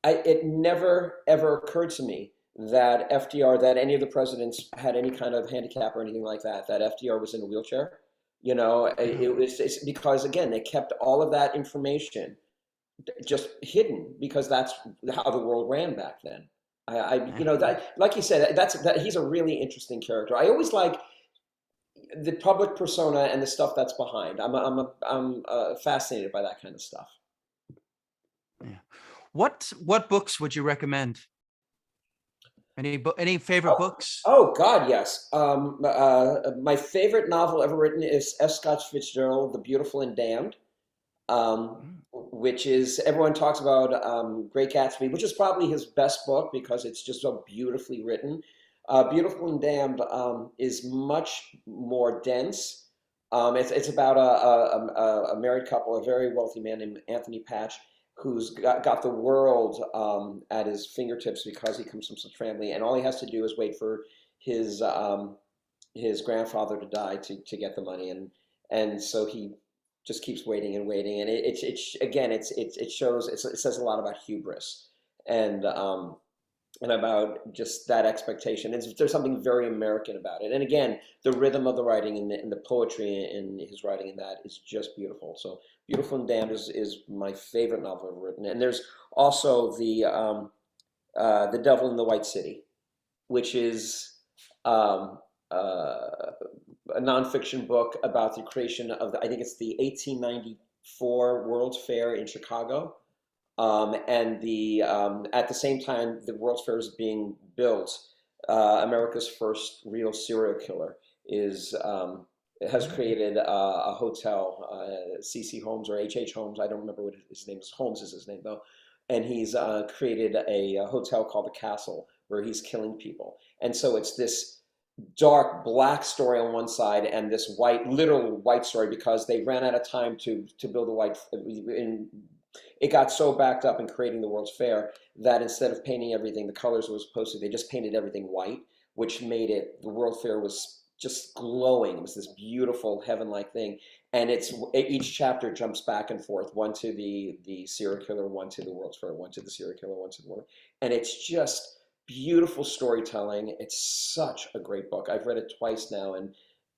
It never ever occurred to me that FDR, that any of the presidents had any kind of handicap or anything like that. That FDR was in a wheelchair. It's because again they kept all of that information just hidden because that's how the world ran back then. That, like you said, that he's a really interesting character. I always like the public persona and the stuff that's behind. I'm fascinated by that kind of stuff. Yeah. What books would you recommend? Any favorite books? Oh God, yes. My favorite novel ever written is F. Scott Fitzgerald, The Beautiful and Damned, which is everyone talks about Great Gatsby, which is probably his best book because it's just so beautifully written. Beautiful and Damned is much more dense. It's about a married couple, a very wealthy man named Anthony Patch, who's got the world at his fingertips because he comes from such family, and all he has to do is wait for his grandfather to die to get the money, and so he just keeps waiting and waiting, and it shows it says a lot about hubris and about just that expectation. There's something very American about it. And again, the rhythm of the writing and the poetry in his writing in that is just beautiful. So Beautiful and Damned is my favorite novel ever written. And there's also The Devil in the White City, which is a nonfiction book about the creation of I think it's the 1894 World's Fair in Chicago. And at the same time, the World's Fair is being built. America's first real serial killer is has created a hotel, CC Holmes or H Holmes. I don't remember what his name is. Holmes is his name though, and he's created a hotel called the Castle where he's killing people. And so it's this dark black story on one side and this white, literal white story because they ran out of time to build a white. It got so backed up in creating the World's Fair that instead of painting everything the colors it was supposed to, they just painted everything white, which made it, the World Fair was just glowing. It was this beautiful heaven-like thing. And each chapter jumps back and forth, one to the serial killer, one to the World's Fair, one to the serial killer, one to the World. And it's just beautiful storytelling. It's such a great book. I've read it twice now, and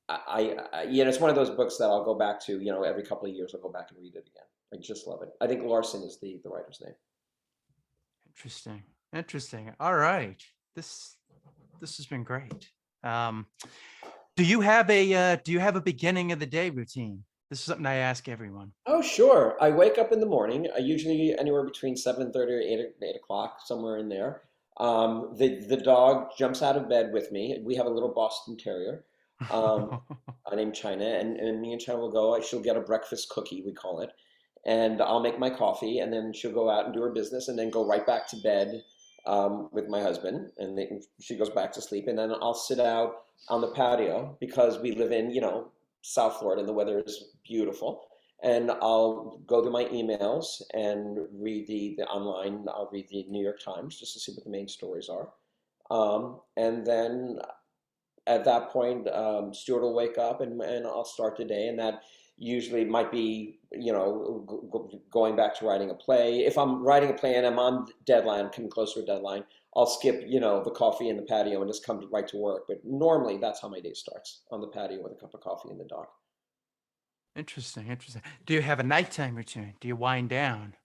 it's one of those books that I'll go back to, every couple of years I'll go back and read it again. I just love it. I think Larson is the writer's name. Interesting. Interesting. All right. This has been great. Do you have a beginning of the day routine? This is something I ask everyone. Oh, sure. I wake up in the morning, usually anywhere between 7:30 or 8 o'clock, somewhere in there. The dog jumps out of bed with me. We have a little Boston Terrier named China, and me and China will go. She'll get a breakfast cookie, we call it, and I'll make my coffee, and then she'll go out and do her business, and then go right back to bed with my husband, and she goes back to sleep, and then I'll sit out on the patio because we live in, South Florida, and the weather is beautiful. And I'll go to my emails and read the online. I'll read the New York Times just to see what the main stories are. And then at that point, Stuart will wake up and I'll start the day. And that usually might be, going back to writing a play. If I'm writing a play and I'm on deadline, coming close to a deadline, I'll skip, the coffee in the patio and just come right to work. But normally that's how my day starts, on the patio with a cup of coffee and the dog. Interesting. Interesting. Do you have a nighttime routine? Do you wind down?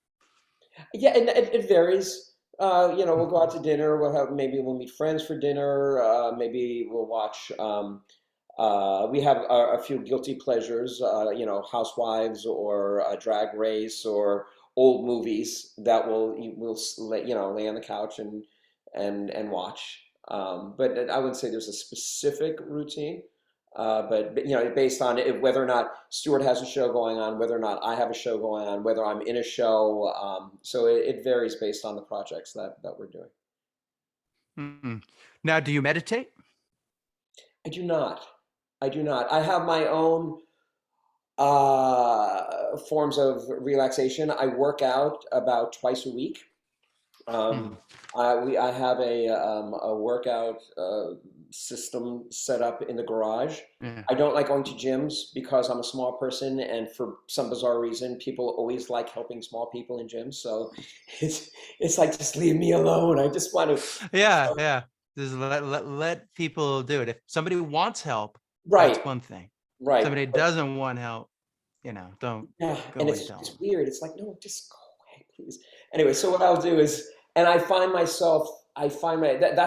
Yeah, and it varies. We'll go out to dinner. Maybe we'll meet friends for dinner. Maybe we'll watch. We have a few guilty pleasures. Housewives or a Drag Race or old movies that we'll lay on the couch and watch. But I wouldn't say there's a specific routine. But based on whether or not Stuart has a show going on, whether or not I have a show going on, whether I'm in a show. So it varies based on the projects that we're doing. Mm-mm. Now, do you meditate? I do not. I do not. I have my own forms of relaxation. I work out about twice a week. Hmm. I have a workout system set up in the garage. Yeah. I don't like going to gyms because I'm a small person, and for some bizarre reason, people always like helping small people in gyms. So it's like, just leave me alone. I just want to. Yeah. Yeah. Just let people do it. If somebody wants help, Right, that's one thing. right. Somebody doesn't want help, don't Yeah, go and and tell it's them. weird. It's like, no, just go away, please. Anyway, so what I'll do is, and that's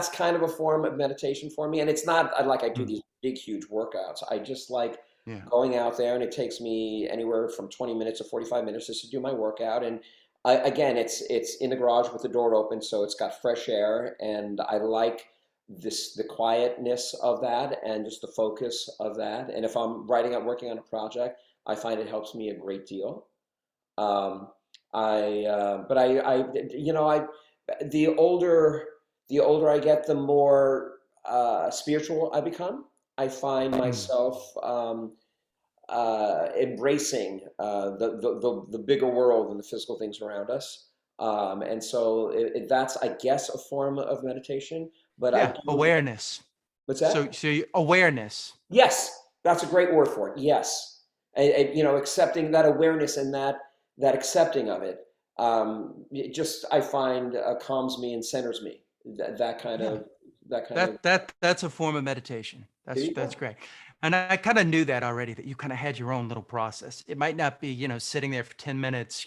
kind of a form of meditation for me. And it's not like I do Mm. these big, huge workouts. I just like Yeah. going out there, and it takes me anywhere from 20 minutes to 45 minutes just to do my workout. And again, it's in the garage with the door open, so it's got fresh air, and I like the quietness of that and just the focus of that. And if I'm working on a project, I find it helps me a great deal. Um, but the older I get, the more spiritual I become. I find Mm. myself embracing the bigger world and the physical things around us. And so that's, I guess, a form of meditation. But I Yeah. do. Awareness. What's So, that? awareness. Yes, that's a great word for it. Yes, accepting that awareness and that accepting of it, it just, I find, calms me and centers me. That kind Yeah. of that kind of. That's a form of meditation. There you That's go. great. And I kind of knew that already, that you kind of had your own little process. It might not be, sitting there for 10 minutes,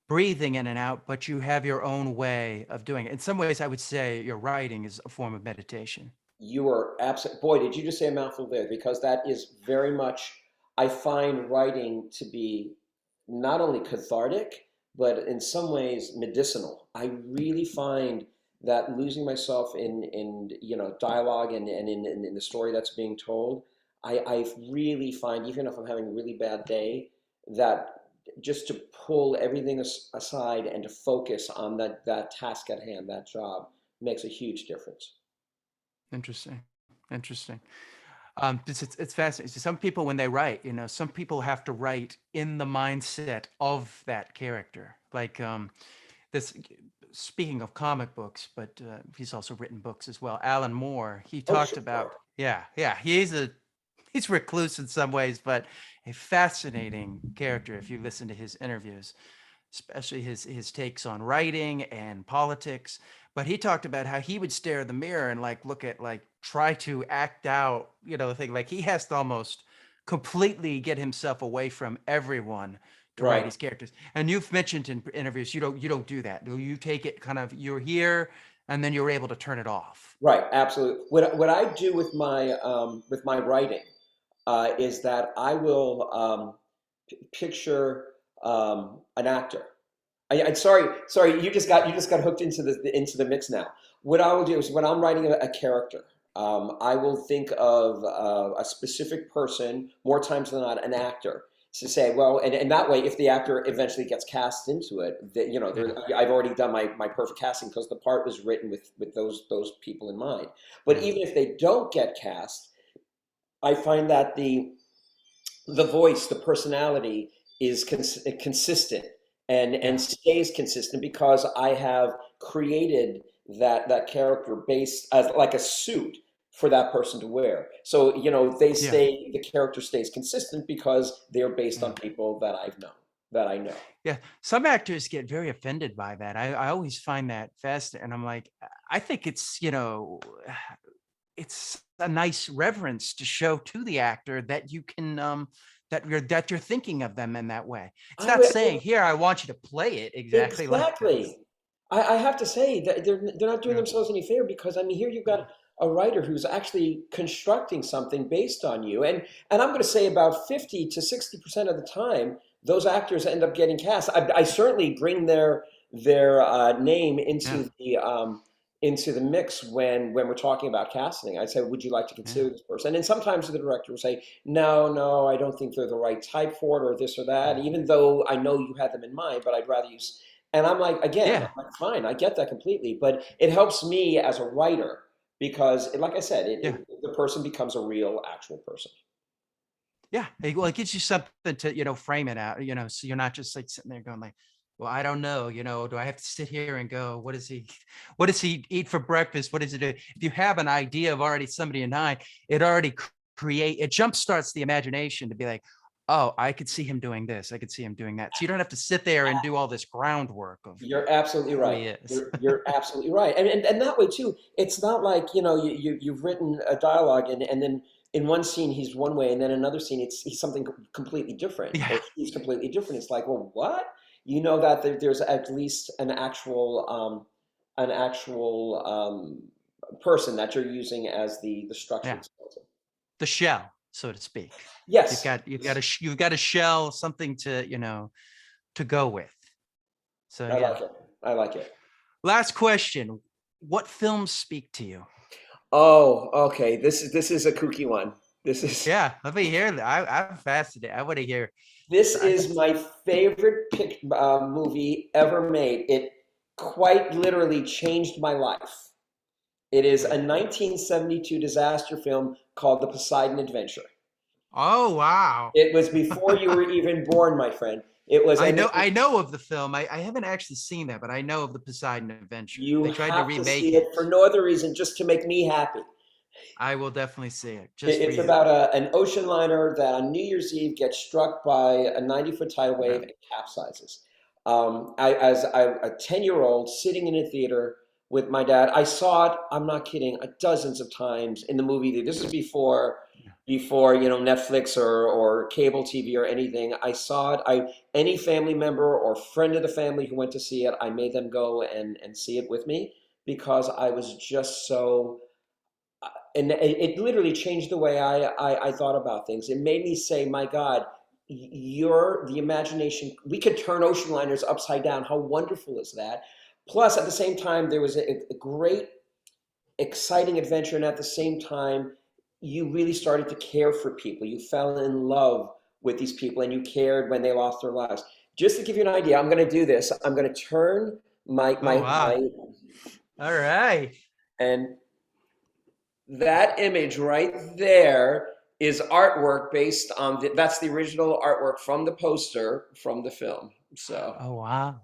breathing in and out, but you have your own way of doing it. In some ways, I would say your writing is a form of meditation. You are absolutely, boy, did you just say a mouthful there? Because that is very much, I find writing to be not only cathartic, but in some ways medicinal. I really find that losing myself in dialogue and in the story that's being told, I really find, even if I'm having a really bad day, that just to pull everything aside and to focus on that task at hand, that job, makes a huge difference. Interesting. Interesting. It's fascinating. So some people, when they write, some people have to write in the mindset of that character. Like this, speaking of comic books, but he's also written books as well. Alan Moore, he Oh, talked about, sure. yeah, he's recluse in some ways, but a fascinating character if you listen to his interviews, especially his takes on writing and politics. But he talked about how he would stare in the mirror and like look at like try to act out, the thing. Like he has to almost completely get himself away from everyone to write Right. his characters. And you've mentioned in interviews you don't do that. Do you take it kind of you're here and then you're able to turn it off? Right, absolutely. What I do with my writing is that I will picture an actor. Sorry, you just got hooked into the mix now. What I will do is when I'm writing a character, I will think of a specific person more times than not, an actor, to say, well, and that way, if the actor eventually gets cast into it, that Yeah. I've already done my perfect casting because the part was written with those people in mind. But Yeah. even if they don't get cast, I find that the voice, the personality is consistent and Yeah. stays consistent because I have created that character based as like a suit for that person to wear. So, Yeah. the character stays consistent because they're based on Yeah. people that that I know. Yeah, some actors get very offended by that. I always find that fascinating. And I'm like, I think it's, it's a nice reverence to show to the actor that you can, that you're thinking of them in that way. It's I not would, saying here, I want you to play it exactly like this. exactly. I have to say that they're not doing Yeah. themselves any favor because I mean here you've Yeah. got a writer who's actually constructing something based on you, and I'm going to say about 50 to 60% of the time those actors end up getting cast. I certainly bring their name Yeah. into the mix when we're talking about casting. I say, would you like to Yeah. consider this person? And sometimes the director will say, no, no, I don't think they're the right type for it, or this or that. Yeah. Even though I know you had them in mind, but I'd rather use. And I'm like, again, Yeah. I'm like, fine, I get that completely, but it helps me as a writer because, like I said, Yeah. the person becomes a real, actual person. Yeah. Well, it gives you something to, frame it out, so you're not just like sitting there going like, well, I don't know, do I have to sit here and go, what does he eat for breakfast? What does he do? If you have an idea of already somebody in mind, it already it jump starts the imagination to be like, oh, I could see him doing this. I could see him doing that. So you don't have to sit there and do all this groundwork of You're absolutely who right. he is. You're absolutely right. And that way too, it's not like, you've written a dialogue and then in one scene he's one way and then another scene he's something completely different Yeah. or she's completely different. It's like, well, what? You know that there's at least an actual person that you're using as the Yeah. structured skeleton. The shell, so to speak. You've Yes, got, you've got a shell, something to, to go with. So I yeah. like it. I like it. Last question. What films speak to you? Oh, okay. This is a kooky one. This is Yeah, let me hear that. I'm fascinated. I want to hear. This I, is my favorite movie ever made. It quite literally changed my life. It is a 1972 disaster film called The Poseidon Adventure. oh wow. It was before you were even born, my friend. It was, I and know I know of the film. I haven't actually seen that, but I know of the Poseidon Adventure. you They tried to have to remake see it it. for no other reason, just to make me happy. I will definitely see it just for It's you. about an ocean liner that on New Year's Eve gets struck by a 90-foot tidal Yeah. wave and capsizes. A 10-year-old sitting in a theater with my dad, I saw it, I'm not kidding, dozens of times in the movie theater. This is before Netflix or cable TV or anything. I saw it. Any family member or friend of the family who went to see it, I made them go and see it with me because I was just so and it literally changed the way I thought about things. It made me say, my God, the imagination, we could turn ocean liners upside down. How wonderful is that? Plus, at the same time, there was a great, exciting adventure, and at the same time, you really started to care for people. You fell in love with these people, and you cared when they lost their lives. Just to give you an idea, I'm going to do this. I'm going to turn Oh, wow. All right. and that image right there is artwork based on that's the original artwork from the poster from the film. Oh, wow.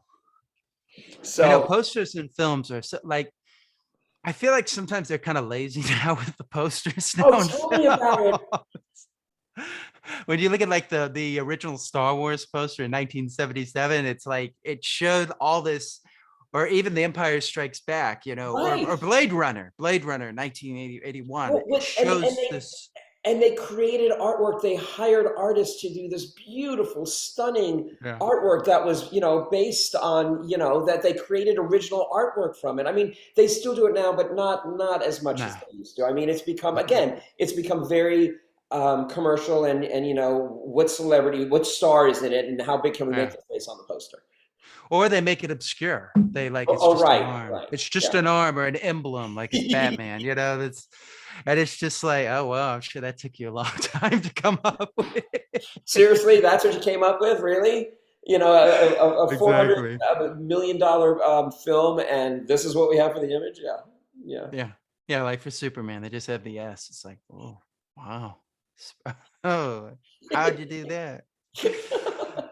I know So posters and films are so, like, I feel like sometimes they're kind of lazy now with the posters now. oh, tell me about it. When you look at like the original Star Wars poster in 1977, it's like it showed all this, or even The Empire Strikes Back, Right. or Blade Runner 1981. It Well, shows this. and they created artwork. They hired artists to do this beautiful, stunning Yeah. artwork that was, based on, that they created original artwork from it. I mean, they still do it now, but not as much as Nah. they used to. I mean, it's become very commercial, and what celebrity, what star is in it, and how big can we make Yeah. the face on the poster? Or they make it obscure. They like it's Oh, just an right, arm. right, It's just yeah. an arm or an emblem, like it's Batman, that's and it's just like, oh wow, I'm sure that took you a long time to come up with. Seriously, that's what you came up with, really? A Exactly. $400 million film, and this is what we have for the image? Yeah, yeah. Yeah. Yeah, like for Superman, they just have the S. It's like, oh wow. Oh, how'd you do that?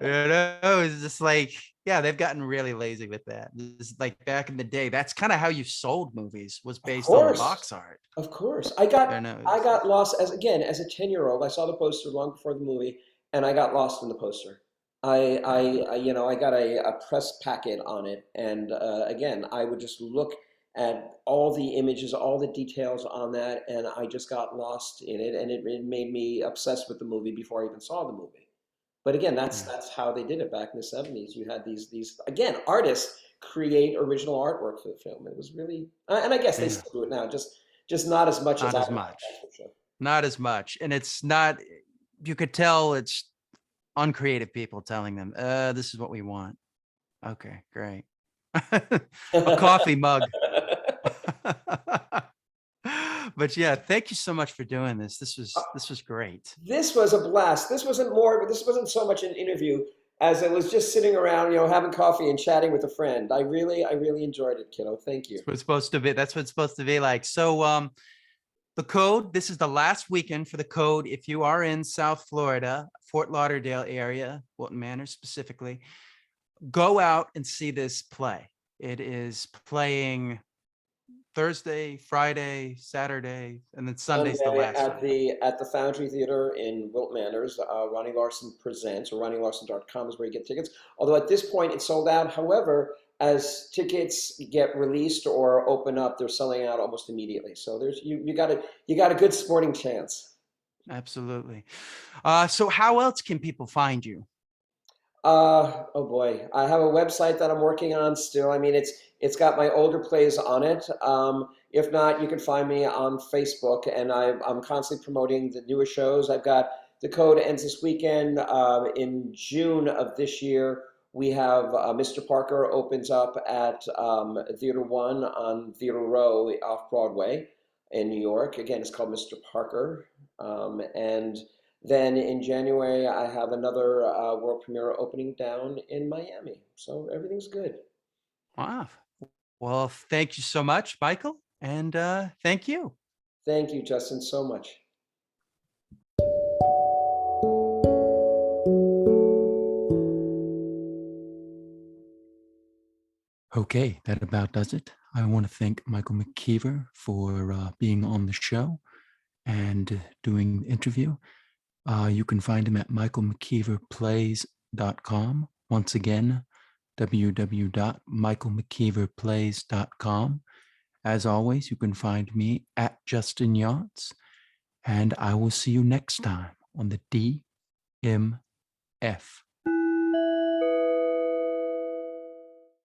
It's just like, yeah, they've gotten really lazy with that. It's like back in the day, that's kind of how you sold movies, was Of based on the course, box art. of course. There no, I it's got just, lost as a 10-year-old. I saw the poster long before the movie, and I got lost in the poster. I got a press packet on it, and again, I would just look at all the images, all the details on that, and I just got lost in it, and it made me obsessed with the movie before I even saw the movie. But again, yeah. that's how they did it back in the 70s. You had these again, artists create original artwork for the film. It was really, and I guess they Yeah. still do it now, just not as much as Not I as like, much. that's for sure. Not as much. And it's not, you could tell it's uncreative people telling them, this is what we want. Okay, great. A coffee mug. But yeah, thank you so much for doing this. This was great. This was a blast. This wasn't so much an interview as it was just sitting around, having coffee and chatting with a friend. I really enjoyed it, kiddo. Thank you. That's what it's supposed to be. That's what it's supposed to be like. So the code, this is the last weekend for the code. If you are in South Florida, Fort Lauderdale area, Wilton Manor specifically, go out and see this play. It is playing Thursday, Friday, Saturday, and then Sunday's the Sunday last one. at the Foundry Theater in Wilton Manors, Ronnie Larson Presents, or RonnieLarson.com is where you get tickets. Although at this point it's sold out. However, as tickets get released or open up, they're selling out almost immediately. So you got a good sporting chance. Absolutely. So how else can people find you? Oh boy, I have a website that I'm working on still. I mean, it's got my older plays on it. If not, you can find me on Facebook, and I'm constantly promoting the newer shows. I've got The Code ends this weekend. In June of this year, we have Mr. Parker opens up at Theater One on Theater Row off Broadway in New York. Again, it's called Mr. Parker, and then in January, I have another world premiere opening down in Miami. So everything's good. Wow. Well, thank you so much, Michael. And thank you. Thank you, Justin, so much. Okay, that about does it. I want to thank Michael McKeever for being on the show and doing the interview. You can find him at michaelmckeeverplays.com. Once again, www.michaelmckeeverplays.com. As always, you can find me at Justin Yachts, and I will see you next time on the DMF.